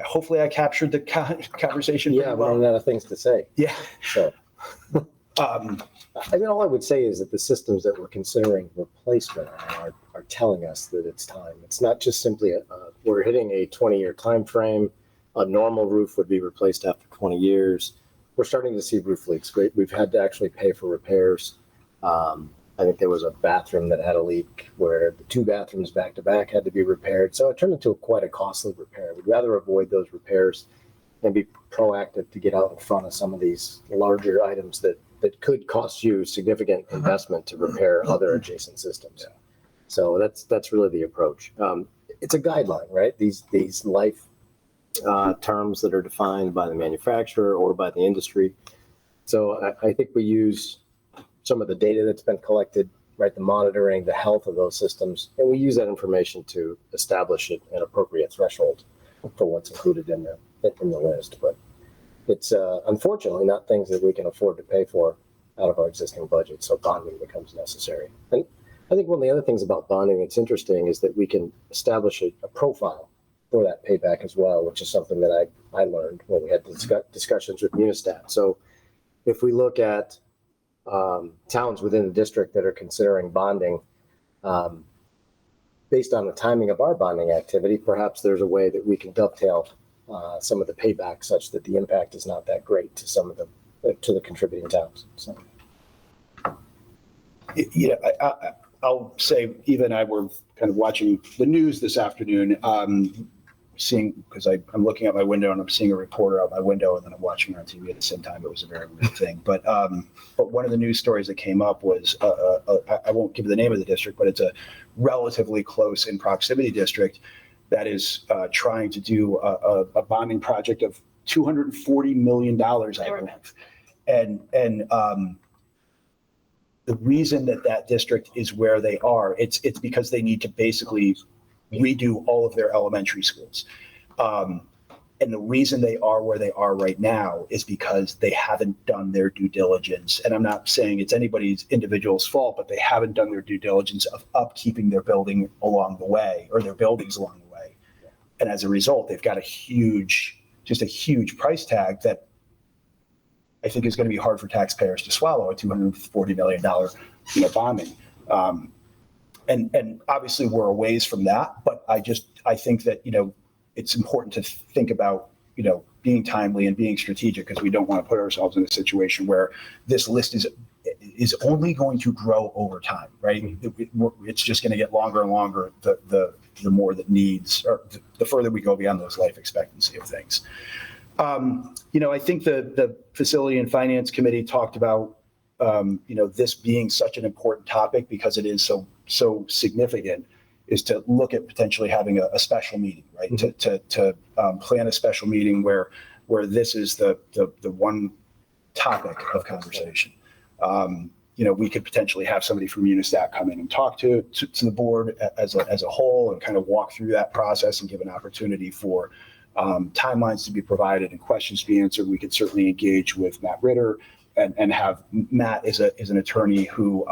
Speaker 5: hopefully I captured the conversation.
Speaker 11: Yeah, I'm running out of things to say.
Speaker 5: Yeah.
Speaker 11: So, I mean, all I would say is that the systems that we're considering replacement are telling us that it's time. It's not just simply we're hitting a 20-year time frame. A normal roof would be replaced after 20 years. We're starting to see roof leaks. We've had to actually pay for repairs. I think there was a bathroom that had a leak where the two bathrooms back to back had to be repaired. So it turned into quite a costly repair. We'd rather avoid those repairs and be proactive to get out in front of some of these larger items that could cost you significant investment to repair other adjacent systems. Yeah. So that's really the approach. It's a guideline, right? These life terms that are defined by the manufacturer or by the industry. So I think we use some of the data that's been collected, right? The monitoring, the health of those systems, and we use that information to establish an appropriate threshold for what's included in the list. But it's unfortunately not things that we can afford to pay for out of our existing budget. So bonding becomes necessary. And I think one of the other things about bonding that's interesting is that we can establish a profile for that payback as well, which is something that I learned when we had discussions with Munistat. So if we look at towns within the district that are considering bonding, based on the timing of our bonding activity, perhaps there's a way that we can dovetail some of the payback such that the impact is not that great to some of the contributing towns. So.
Speaker 5: Yeah, I'll say, Eva and I were kind of watching the news this afternoon, because I'm looking out my window and I'm seeing a reporter out my window, and then I'm watching her on TV at the same time. It was a very weird thing. But one of the news stories that came up was, I won't give the name of the district, but it's a relatively close in proximity district that is trying to do a bonding project of $240 million, I believe. And the reason that district is where they are, it's because they need to basically redo all of their elementary schools. And the reason they are where they are right now is because they haven't done their due diligence. And I'm not saying it's anybody's individual's fault, but they haven't done their due diligence of upkeeping their building along the way, or their buildings along the way. And as a result, they've got a huge price tag that I think is going to be hard for taxpayers to swallow, a $240 million bonding. And obviously we're a ways from that, but I think that, it's important to think about, being timely and being strategic, because we don't want to put ourselves in a situation where this list is only going to grow over time, right? It's just going to get longer and longer the more that needs, or the further we go beyond those life expectancy of things. I think the Facility and Finance Committee talked about, this being such an important topic because it is so significant. is to look at potentially having a special meeting, right? To plan a special meeting where this is the one topic of conversation. We could potentially have somebody from Unistat come in and talk to the board as a whole and kind of walk through that process and give an opportunity for timelines to be provided and questions to be answered. We could certainly engage with Matt Ritter and have Matt is an attorney who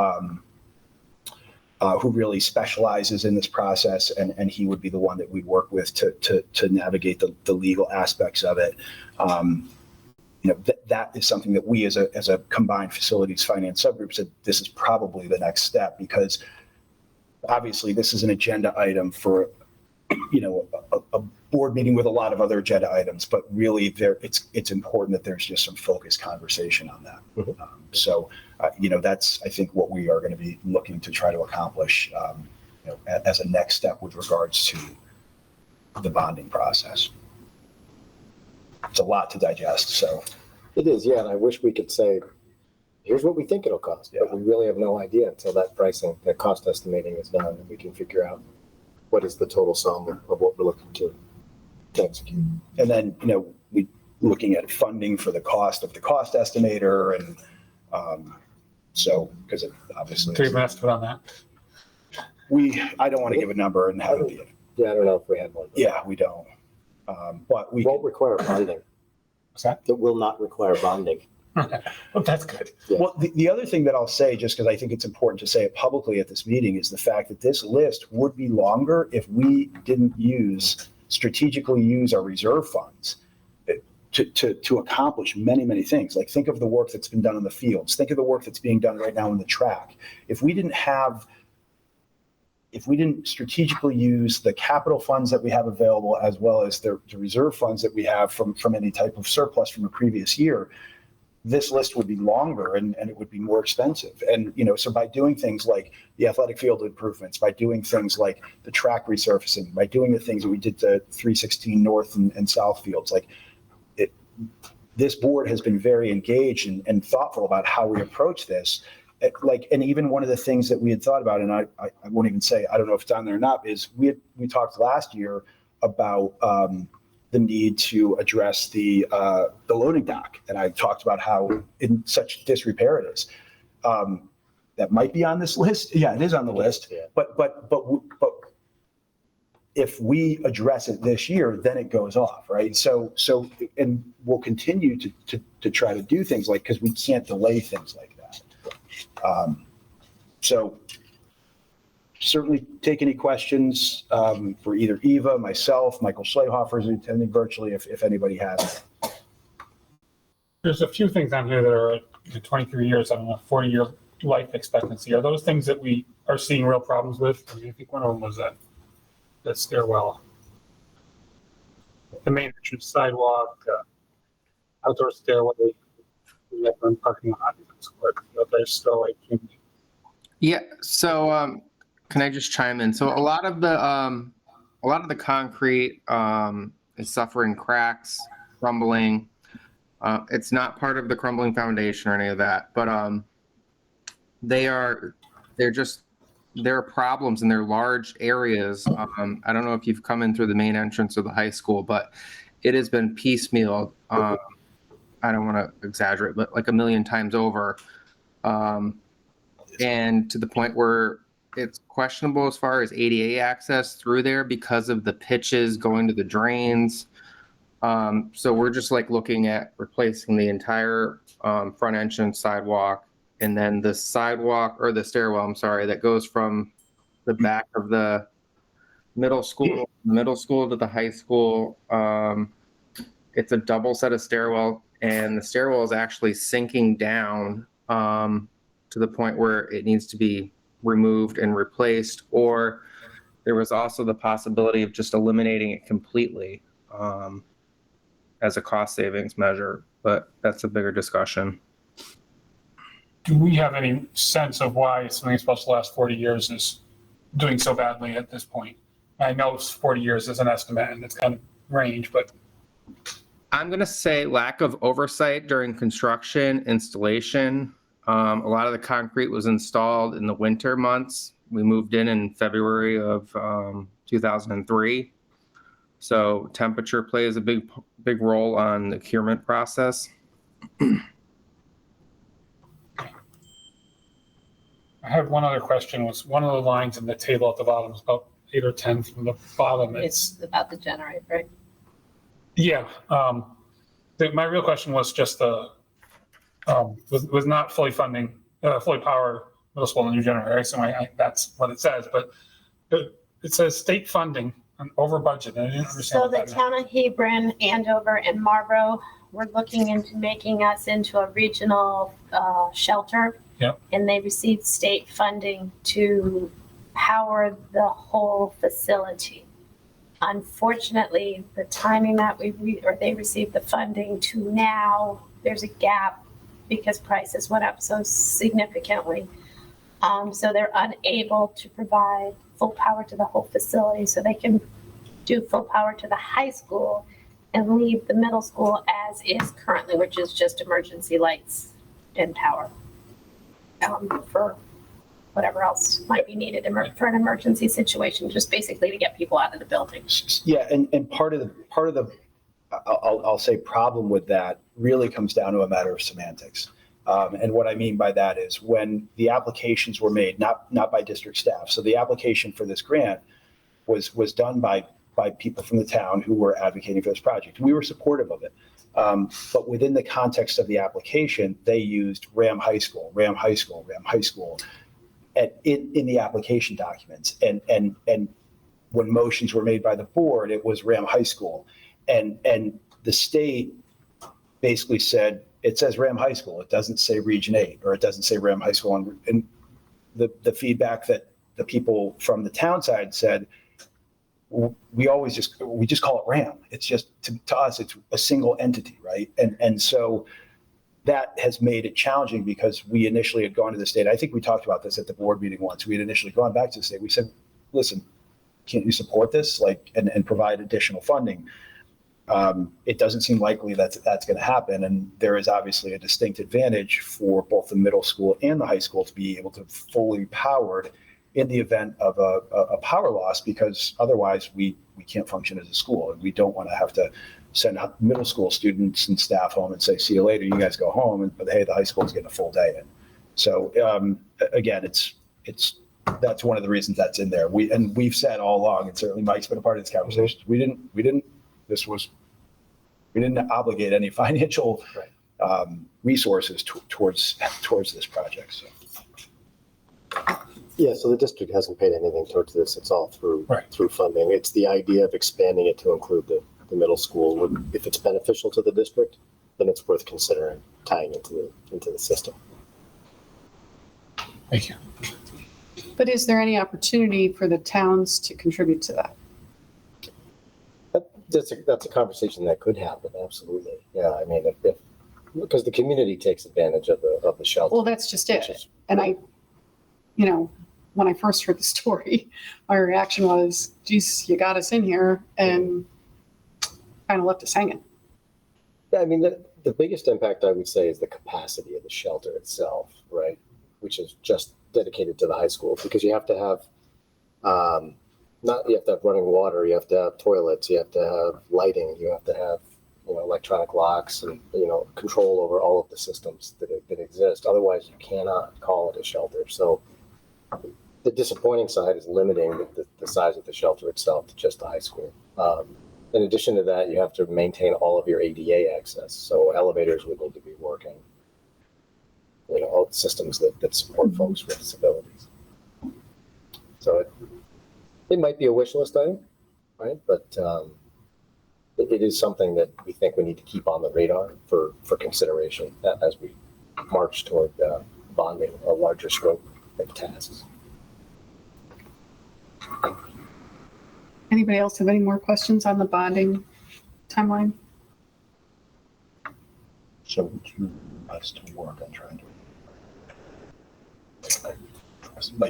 Speaker 5: really specializes in this process, and he would be the one that we'd work with to navigate the legal aspects of it. That is something that we as a combined facilities finance subgroup said this is probably the next step, because obviously this is an agenda item for a board meeting with a lot of other agenda items, but really it's important that there's just some focused conversation on that. That's I think what we are going to be looking to try to accomplish as a next step with regards to the bonding process. It's a lot to digest, so.
Speaker 11: It is, yeah, and I wish we could say, here's what we think it'll cost, but we really have no idea until that cost estimating is done, and we can figure out what is the total sum of what we're looking to execute.
Speaker 5: And then, we looking at funding for the cost of the cost estimator, and because it obviously.
Speaker 4: Do you have an estimate on that?
Speaker 5: I don't want to give a number and have it be.
Speaker 11: Yeah, I don't know if we had one.
Speaker 5: Yeah, we don't. But we
Speaker 11: won't require bonding.
Speaker 4: What's that?
Speaker 11: It will not require bonding.
Speaker 4: Well, that's good.
Speaker 11: Yeah.
Speaker 5: Well, the other thing that I'll say, just because I think it's important to say it publicly at this meeting, is the fact that this list would be longer if we didn't strategically use our reserve funds to accomplish many, many things. Like, think of the work that's been done in the fields. Think of the work that's being done right now in the track. If we didn't strategically use the capital funds that we have available, as well as the reserve funds that we have from any type of surplus from a previous year, this list would be longer and it would be more expensive. And, so by doing things like the athletic field improvements, by doing things like the track resurfacing, by doing the things that we did to 316 North and South fields, this board has been very engaged and thoughtful about how we approach this. And even one of the things that we had thought about, and I won't even say, I don't know if it's on there or not, is we talked last year about the need to address the loading dock. And I talked about how in such disrepair it is. That might be on this list. Yeah, it is on the list.
Speaker 11: Yeah.
Speaker 5: But if we address it this year, then it goes off, right? So and we'll continue to try to do things because we can't delay things like that. So certainly take any questions for either Eva, myself, Michael Schleihofer is attending virtually if anybody has.
Speaker 4: There's a few things on here that are 23 years, 40-year life expectancy. Are those things that we are seeing real problems with? I think one of them was that stairwell, the main entrance sidewalk, outdoor stairway, parking lot. There's still
Speaker 12: Yeah. So can I just chime in? So a lot of the concrete is suffering cracks, crumbling. It's not part of the crumbling foundation or any of that, but there are problems in their large areas. I don't know if you've come in through the main entrance of the high school, but it has been piecemealed. I don't want to exaggerate, but like 1 million times over. And to the point where it's questionable as far as ADA access through there because of the pitches going to the drains. So we're just looking at replacing the entire front entrance sidewalk, and then the sidewalk or the stairwell, I'm sorry, that goes from the back of the middle school to the high school. It's a double set of stairwell, and the stairwell is actually sinking down to the point where it needs to be removed and replaced, or there was also the possibility of just eliminating it completely as a cost savings measure, but that's a bigger discussion.
Speaker 4: Do we have any sense of why something supposed to last 40 years is doing so badly at this point? I know 40 years is an estimate and it's kind of range, but
Speaker 12: I'm going to say lack of oversight during construction, installation. A lot of the concrete was installed in the winter months We moved in February of 2003. So temperature plays a big role on the procurement process.
Speaker 4: I had one other question, was one of the lines in the table at the bottom is about 8 or 10 from the bottom.
Speaker 8: It's about the generator, right?
Speaker 4: Yeah. My real question was just was not fully power middle school and new generator. So that's what it says, but it says state funding and over budget. And I didn't understand
Speaker 8: So
Speaker 4: what
Speaker 8: the
Speaker 4: that meant.
Speaker 8: town of Hebron, Andover, and Marlboro, we're looking into making us into a regional shelter.
Speaker 4: Yep.
Speaker 8: And they received state funding to power the whole facility. Unfortunately, the timing that they received the funding to now, there's a gap because prices went up so significantly. So they're unable to provide full power to the whole facility, so they can do full power to the high school and leave the middle school as is currently, which is just emergency lights and power for whatever else might be needed for an emergency situation, just basically to get people out of the building.
Speaker 5: Yeah, and part of the I'll say problem with that really comes down to a matter of semantics. And what I mean by that is when the applications were made, not by district staff. So the application for this grant was done by people from the town who were advocating for this project. We were supportive of it. But within the context of the application, they used RHAM High School, RHAM High School, RHAM High School in the application documents. And when motions were made by the board, it was RHAM High School. And the state basically said, it says RHAM High School. It doesn't say Region 8, or it doesn't say RHAM High School. And the feedback that the people from the town side said, we just call it RHAM. It's just, to us, it's a single entity, right? And so that has made it challenging because we initially had gone to the state. I think we talked about this at the board meeting once. We had initially gone back to the state. We said, listen, can't you support this, and provide additional funding? It doesn't seem likely that's going to happen. And there is obviously a distinct advantage for both the middle school and the high school to be able to fully powered in the event of a power loss, because otherwise we can't function as a school. And we don't want to have to send middle school students and staff home and say, see you later, you guys go home. But hey, the high school is getting a full day in. So again, that's one of the reasons that's in there. We've said all along, and certainly Mike's been a part of this conversation. We didn't obligate any financial resources towards this project. So.
Speaker 11: Yeah, so the district hasn't paid anything towards this. It's all through funding. It's the idea of expanding it to include the middle school. If it's beneficial to the district, then it's worth considering tying into the system.
Speaker 4: Thank you.
Speaker 2: But is there any opportunity for the towns to contribute to that?
Speaker 11: That's a conversation that could happen. Absolutely. Yeah, I mean, because the community takes advantage of the shelter.
Speaker 2: Well, that's just it. And when I first heard the story, my reaction was, geez, you got us in here, and kind of left us hanging.
Speaker 11: Yeah, I mean, the biggest impact I would say is the capacity of the shelter itself, right? Which is just dedicated to the high school, because you have to have, you have to have running water, you have to have toilets, you have to have lighting, you have to have, electronic locks and, control over all of the systems that exist. Otherwise, you cannot call it a shelter. So the disappointing side is limiting the size of the shelter itself to just the high school. In addition to that, you have to maintain all of your ADA access. So elevators would need to be working, all the systems that support folks with disabilities. So it might be a wish list item, right? But it is something that we think we need to keep on the radar for consideration as we march toward bonding a larger scope of tasks.
Speaker 2: Anybody else have any more questions on the bonding timeline?
Speaker 5: So us to work on trying to,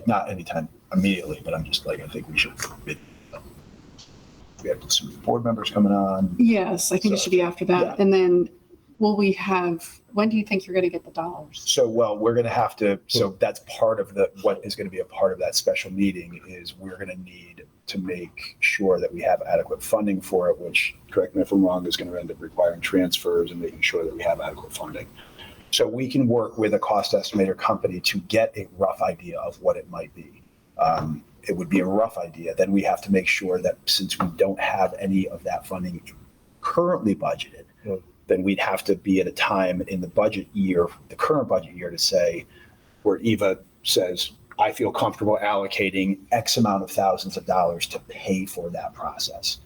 Speaker 5: not anytime immediately, but I'm just I think we should. We have some board members coming on.
Speaker 2: Yes, I think it should be after that.
Speaker 5: Yeah.
Speaker 2: And then will we have, when do you think you're going to get the dollars?
Speaker 5: So, well, we're going to have to, so that's part of what is going to be a part of that special meeting is we're going to need to make sure that we have adequate funding for it, which, correct me if I'm wrong, is going to end up requiring transfers and making sure that we have adequate funding. So we can work with a cost estimator company to get a rough idea of what it might be. It would be a rough idea. Then we have to make sure that since we don't have any of that funding currently budgeted, then we'd have to be at a time in the budget year, the current budget year, to say, where Eva says, I feel comfortable allocating X amount of thousands of dollars to pay for that process.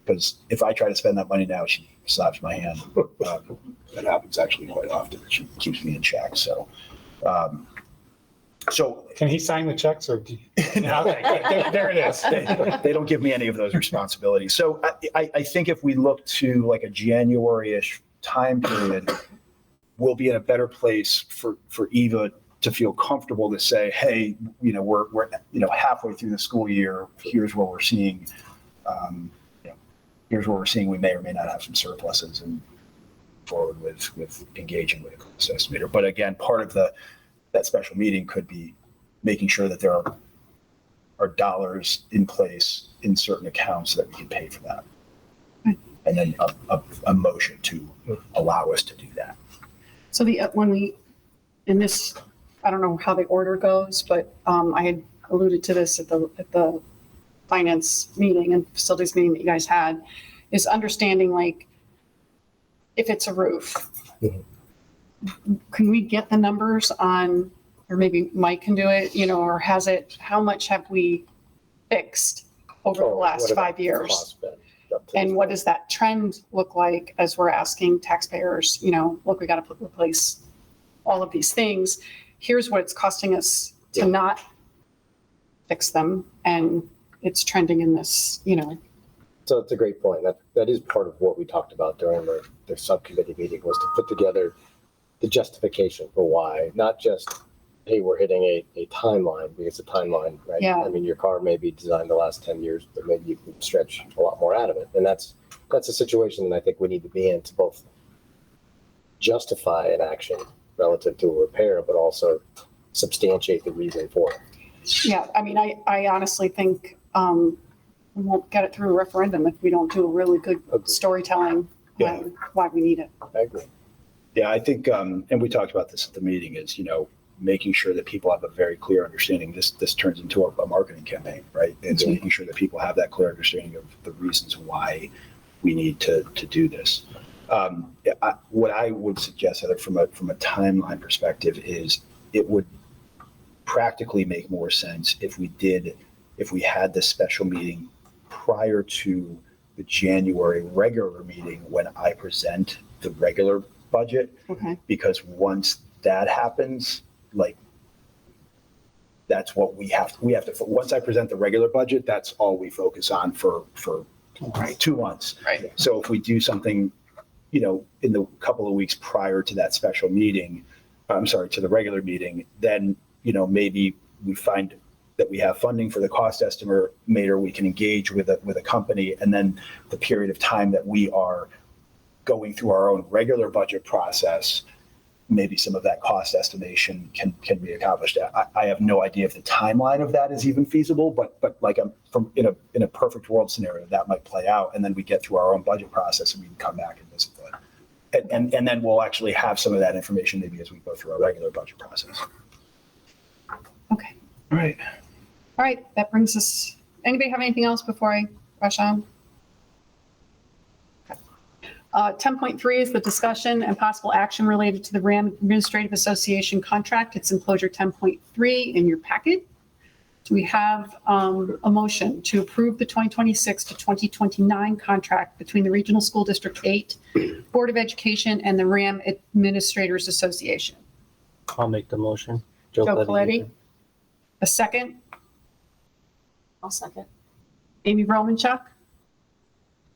Speaker 5: Because if I try to spend that money now, she slaps my hand. That happens actually quite often. She keeps me in check. So,
Speaker 4: Can he sign the checks or do you? No, there it is.
Speaker 5: they don't give me any of those responsibilities. So I think if we look to like a January-ish time period, we'll be in a better place for Eva to feel comfortable to say, hey, we're halfway through the school year. Here's what we're seeing. Here's what we're seeing. We may or may not have some surpluses and forward with engaging with a cost estimator. But again, part of that special meeting could be making sure that there are dollars in place in certain accounts so that we can pay for that. And then a motion to allow us to do that.
Speaker 2: So when we, in this, I don't know how the order goes, but I had alluded to this at the finance meeting and facilities meeting that you guys had, is understanding like if it's a roof, can we get the numbers on, or maybe Mike can do it, or how much have we fixed over the last 5 years? And what does that trend look like as we're asking taxpayers, look, we got to replace all of these things. Here's what it's costing us to not fix them. And it's trending in this,
Speaker 11: So it's a great point. That is part of what we talked about during the subcommittee meeting, was to put together the justification for why, not just, hey, we're hitting a timeline, because a timeline, right?
Speaker 2: Yeah.
Speaker 11: I mean, your car may be designed to last 10 years, but maybe you can stretch a lot more out of it. And that's a situation that I think we need to be in to both justify an action relative to a repair, but also substantiate the reason for it.
Speaker 2: Yeah, I mean, I honestly think we won't get it through a referendum if we don't do a really good storytelling on why we need it.
Speaker 11: I agree.
Speaker 5: Yeah, I think, and we talked about this at the meeting, is, making sure that people have a very clear understanding. This turns into a marketing campaign, right? It's making sure that people have that clear understanding of the reasons why we need to do this. What I would suggest, Heather, from a timeline perspective, is it would practically make more sense if we had this special meeting prior to the January regular meeting when I present the regular budget.
Speaker 2: Okay.
Speaker 5: Because once that happens, like, that's what we have to, once I present the regular budget, that's all we focus on for 2 months.
Speaker 2: Right.
Speaker 5: So if we do something, in the couple of weeks prior to that special meeting, to the regular meeting, then, maybe we find that we have funding for the cost estimator, we can engage with a company, and then the period of time that we are going through our own regular budget process, maybe some of that cost estimation can be accomplished. I have no idea if the timeline of that is even feasible, but like in a perfect world scenario, that might play out, and then we get through our own budget process and we can come back and visit that. And then we'll actually have some of that information maybe as we go through our regular budget process.
Speaker 2: Okay.
Speaker 5: All right.
Speaker 2: All right. That brings us, anybody have anything else before I rush on? 10.3 is the discussion and possible action related to the RHAM Administrative Association contract. It's enclosure 10.3 in your packet. Do we have a motion to approve the 2026 to 2029 contract between the Regional School District 8 Board of Education and the RHAM Administrators Association?
Speaker 13: I'll make the motion.
Speaker 2: Joe Coletti. A second?
Speaker 8: I'll second.
Speaker 2: Amy Romanchuk?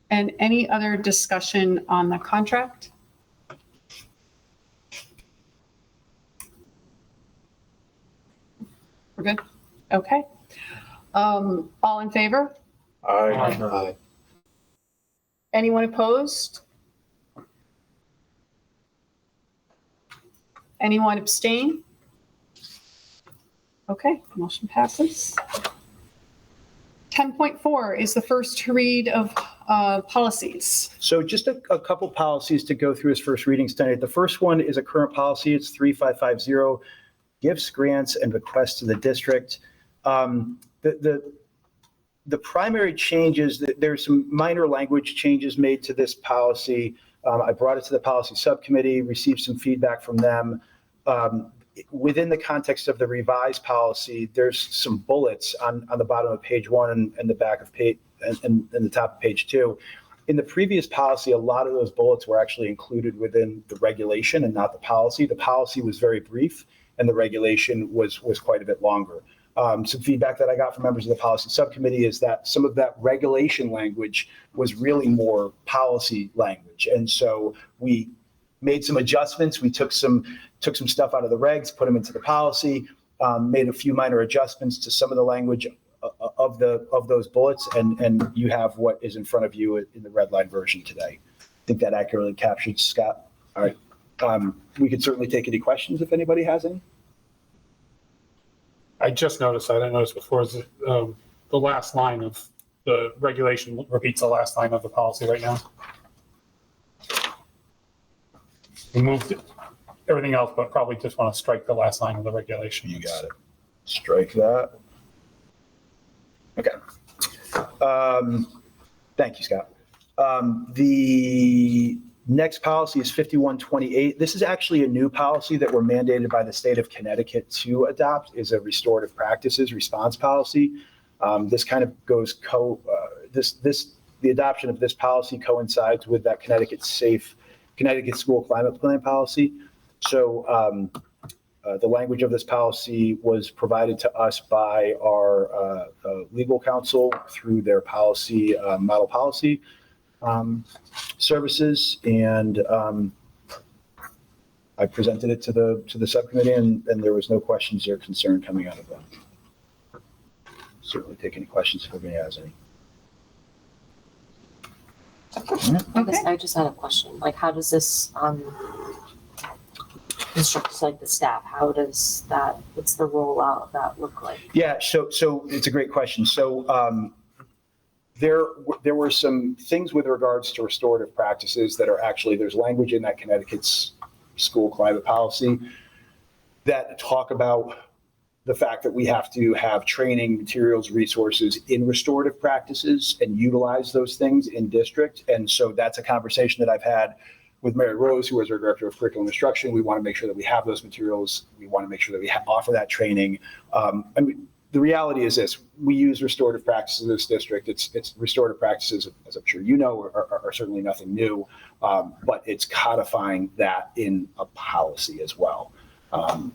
Speaker 2: And any other discussion on the contract? We're good? Okay. All in favor?
Speaker 11: Aye.
Speaker 2: Anyone opposed? Anyone abstain? Okay, motion passes. 10.4 is the first to read of policies.
Speaker 5: So just a couple policies to go through as first readings tonight. The first one is a current policy. It's 3550, gifts, grants, and bequests to the district. The primary changes, there's some minor language changes made to this policy. I brought it to the policy subcommittee, received some feedback from them. Within the context of the revised policy, there's some bullets on the bottom of page 1 and the back of page and the top of page 2. In the previous policy, a lot of those bullets were actually included within the regulation and not the policy. The policy was very brief and the regulation was quite a bit longer. Some feedback that I got from members of the policy subcommittee is that some of that regulation language was really more policy language. And so we made some adjustments. We took some stuff out of the regs, put them into the policy, made a few minor adjustments to some of the language of those bullets, and you have what is in front of you in the red line version today. I think that accurately captured, Scott. All right. We could certainly take any questions if anybody has any.
Speaker 4: I just noticed, I didn't notice before, is the last line of the regulation repeats the last line of the policy right now. We moved everything else, but probably just want to strike the last line of the regulation.
Speaker 5: You got it. Strike that. Okay. Thank you, Scott. The next policy is 5128. This is actually a new policy that we're mandated by the state of Connecticut to adopt, is a restorative practices response policy. This kind of goes the adoption of this policy coincides with that Connecticut School Climate Plan policy. So the language of this policy was provided to us by our legal counsel through their policy, model policy services. And I presented it to the subcommittee and there was no questions or concern coming out of them. Certainly take any questions if anybody has any.
Speaker 14: I guess I just had a question. Like, how does this instruct like the staff? How does that? What's the rollout of that look like?
Speaker 5: Yeah, so it's a great question. So there were some things with regards to restorative practices that are actually, there's language in that Connecticut's school climate policy that talk about the fact that we have to have training, materials, resources in restorative practices and utilize those things in district. And so that's a conversation that I've had with Mary Rose, who is our director of curriculum instruction. We want to make sure that we have those materials. We want to make sure that we offer that training. The reality is this: we use restorative practices in this district. It's restorative practices, as I'm sure you know, are certainly nothing new, but it's codifying that in a policy as well.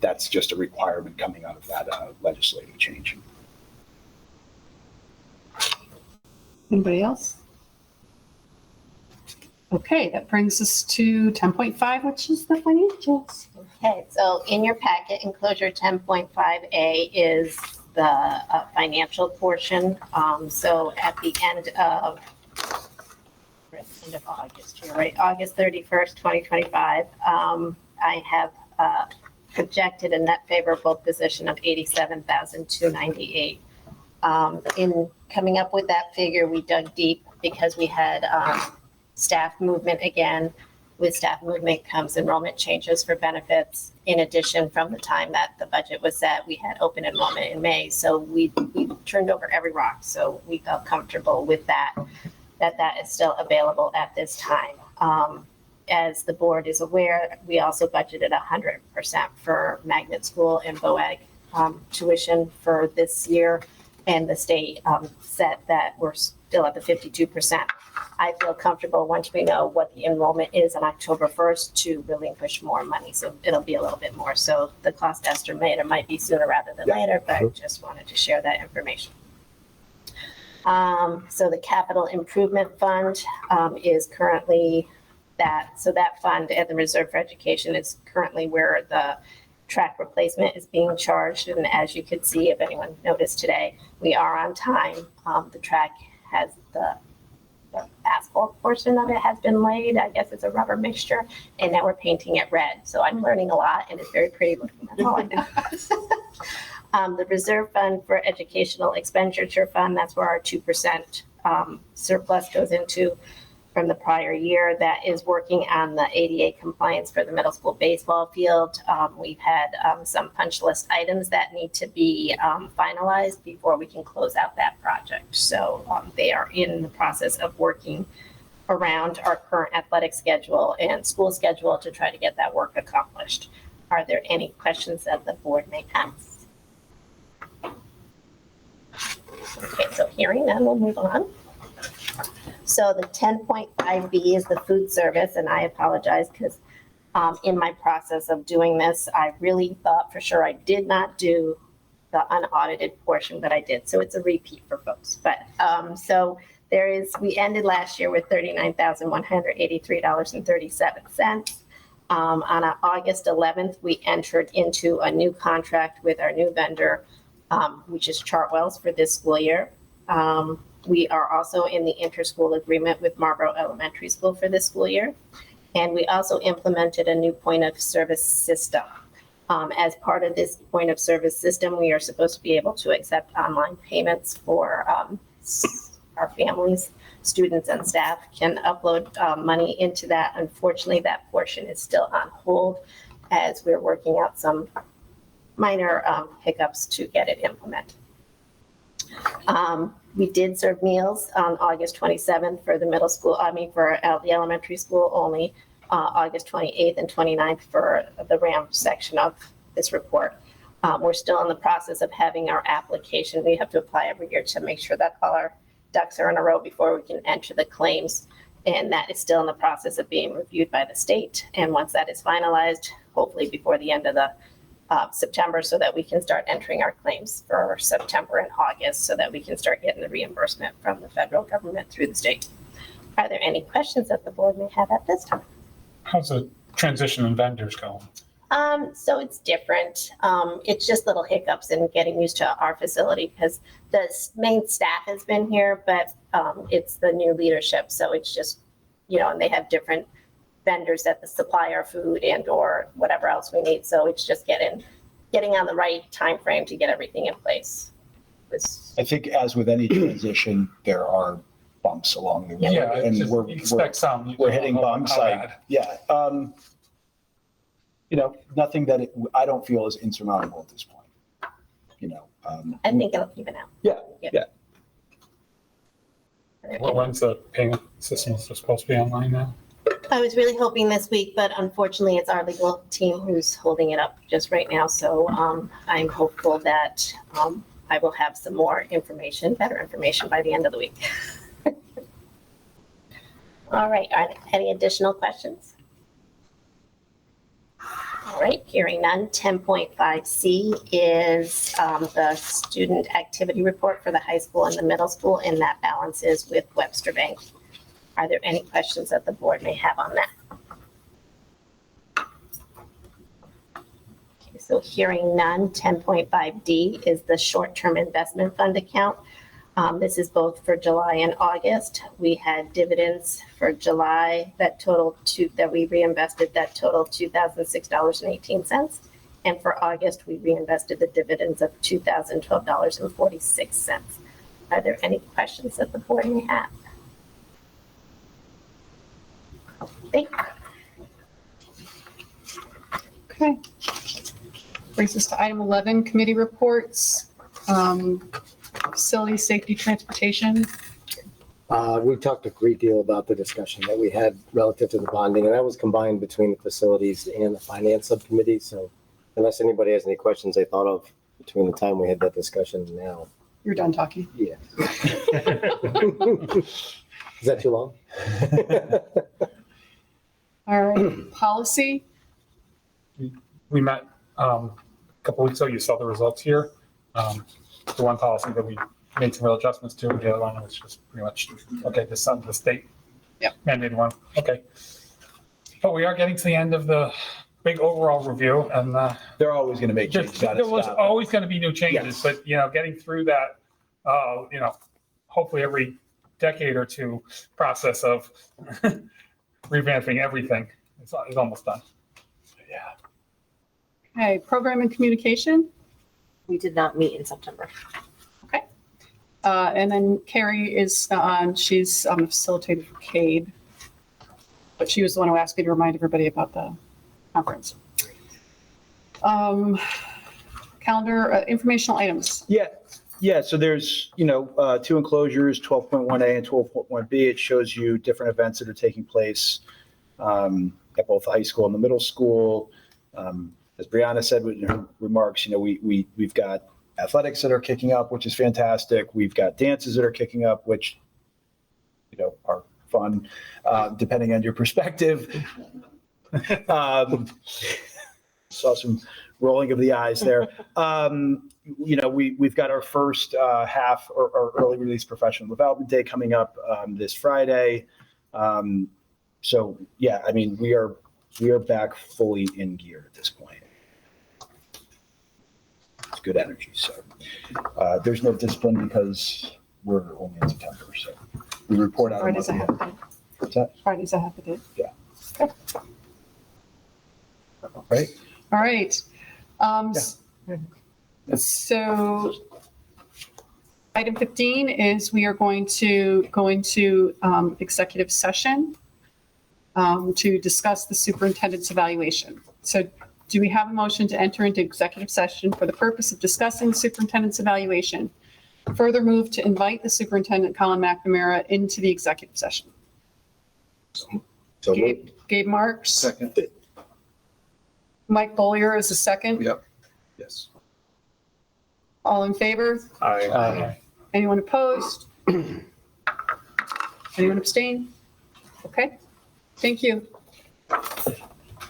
Speaker 5: That's just a requirement coming out of that legislative change.
Speaker 2: Anybody else? Okay, that brings us to 10.5, which is the financials.
Speaker 8: Okay, so in your packet, enclosure 10.5A is the financial portion. So at the end of August, here, right? August 31st, 2025, I have projected a net favorable position of 87,298. In coming up with that figure, we dug deep because we had staff movement again. With staff movement comes enrollment changes for benefits. In addition, from the time that the budget was set, we had open enrollment in May. So we turned over every rock. So we felt comfortable with that is still available at this time. As the board is aware, we also budgeted 100% for magnet school and BOAG tuition for this year. And the state said that we're still at the 52%. I feel comfortable once we know what the enrollment is on October 1st to relinquish more money. So it'll be a little bit more. So the cost estimator might be sooner rather than later, but I just wanted to share that information. So the capital improvement fund is currently that. So that fund at the Reserve for Education is currently where the track replacement is being charged. And as you could see, if anyone noticed today, we are on time. The track has the asphalt portion of it has been laid. I guess it's a rubber mixture, and now we're painting it red. So I'm learning a lot, and it's very pretty looking. That's all I know. The reserve fund for educational expenditure fund, that's where our 2% surplus goes into from the prior year. That is working on the ADA compliance for the middle school baseball field. We've had some punch list items that need to be finalized before we can close out that project. So they are in the process of working around our current athletic schedule and school schedule to try to get that work accomplished. Are there any questions that the board may have? Okay, so hearing none, we'll move on. So the 10.5B is the food service, and I apologize because in my process of doing this, I really thought for sure I did not do the unaudited portion, but I did. So it's a repeat for folks. But so we ended last year with $39,183.37. On August 11th, we entered into a new contract with our new vendor, which is Chartwell's for this school year. We are also in the inter-school agreement with Marlboro Elementary School for this school year. And we also implemented a new point of service system. As part of this point of service system, we are supposed to be able to accept online payments for our families, students, and staff can upload money into that. Unfortunately, that portion is still on hold as we're working out some minor hiccups to get it implemented. We did serve meals on August 27th for the middle school, for the elementary school only, August 28th and 29th for the RHAM section of this report. We're still in the process of having our application. We have to apply every year to make sure that all our ducks are in a row before we can enter the claims. And that is still in the process of being reviewed by the state. And once that is finalized, hopefully before the end of the September, so that we can start entering our claims for September and August so that we can start getting the reimbursement from the federal government through the state. Are there any questions that the board may have at this time?
Speaker 4: How's the transition in vendors going?
Speaker 8: So it's different. It's just little hiccups in getting used to our facility because the main staff has been here, but it's the new leadership. So it's just, and they have different vendors that supply our food and or whatever else we need. So it's just getting on the right time frame to get everything in place.
Speaker 5: I think as with any transition, there are bumps along the way.
Speaker 4: Yeah,
Speaker 5: and
Speaker 4: you expect some.
Speaker 5: we're hitting bumps. Nothing that I don't feel is insurmountable at this point.
Speaker 8: I think it'll even out.
Speaker 5: Yeah.
Speaker 4: When's the payment system supposed to be online now?
Speaker 8: I was really hoping this week, but unfortunately it's our legal team who's holding it up just right now. So I'm hopeful that I will have some more information, better information by the end of the week. All right, any additional questions? All right, hearing none. 10.5C is the student activity report for the high school and the middle school, and that balances with Webster Bank. Are there any questions that the board may have on that? Okay, so hearing none, 10.5D is the short-term investment fund account. This is both for July and August. We had dividends for July that we reinvested that totaled $2,006.18. And for August, we reinvested the dividends of $2,012.46. Are there any questions that the board may have?
Speaker 2: Okay. Brings us to item 11, committee reports. Facility, safety, transportation.
Speaker 11: We talked a great deal about the discussion that we had relative to the bonding, and that was combined between the facilities and the finance subcommittee. So unless anybody has any questions they thought of between the time we had that discussion and now.
Speaker 2: You're done talking.
Speaker 11: Yeah. Is that too long?
Speaker 2: All right, policy.
Speaker 4: We met a couple weeks ago. You saw the results here. The one policy that we made some real adjustments to, the other one was just pretty much, okay, this is the state mandated one. Okay. But we are getting to the end of the big overall review, and
Speaker 5: they're always going to make changes.
Speaker 4: there was always going to be new changes, but getting through that, hopefully every decade or two process of revamping everything. It's almost done.
Speaker 2: Okay, program and communication.
Speaker 14: We did not meet in September.
Speaker 2: And then Carrie is on, she's a facilitator for CABE. But she was the one who asked me to remind everybody about the conference. Calendar, informational items.
Speaker 5: Yeah, so there's, two enclosures, 12.1A and 12.1B. It shows you different events that are taking place at both the high school and the middle school. As Brianna said in her remarks, we've got athletics that are kicking up, which is fantastic. We've got dances that are kicking up, which, are fun, depending on your perspective. Saw some rolling of the eyes there. We've got our first half or early release professional development day coming up this Friday. So yeah, I mean, we are back fully in gear at this point. It's good energy. So there's no discipline because we're only in September. So we report out.
Speaker 2: Friday's a half a day.
Speaker 5: What's that?
Speaker 2: Friday's a half a day.
Speaker 5: Yeah.
Speaker 2: Okay.
Speaker 5: Right.
Speaker 2: All right. So item 15 is we are going to go into executive session to discuss the superintendent's evaluation. So do we have a motion to enter into executive session for the purpose of discussing the superintendent's evaluation? Further move to invite the superintendent, Colin McNamara, into the executive session.
Speaker 11: So
Speaker 2: Gabe Marks.
Speaker 5: Second.
Speaker 2: Mike Bollier is the second.
Speaker 5: Yep. Yes.
Speaker 2: All in favor?
Speaker 13: Aye.
Speaker 2: Anyone opposed? Anyone abstain? Okay, thank you.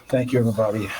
Speaker 5: Thank you, everybody.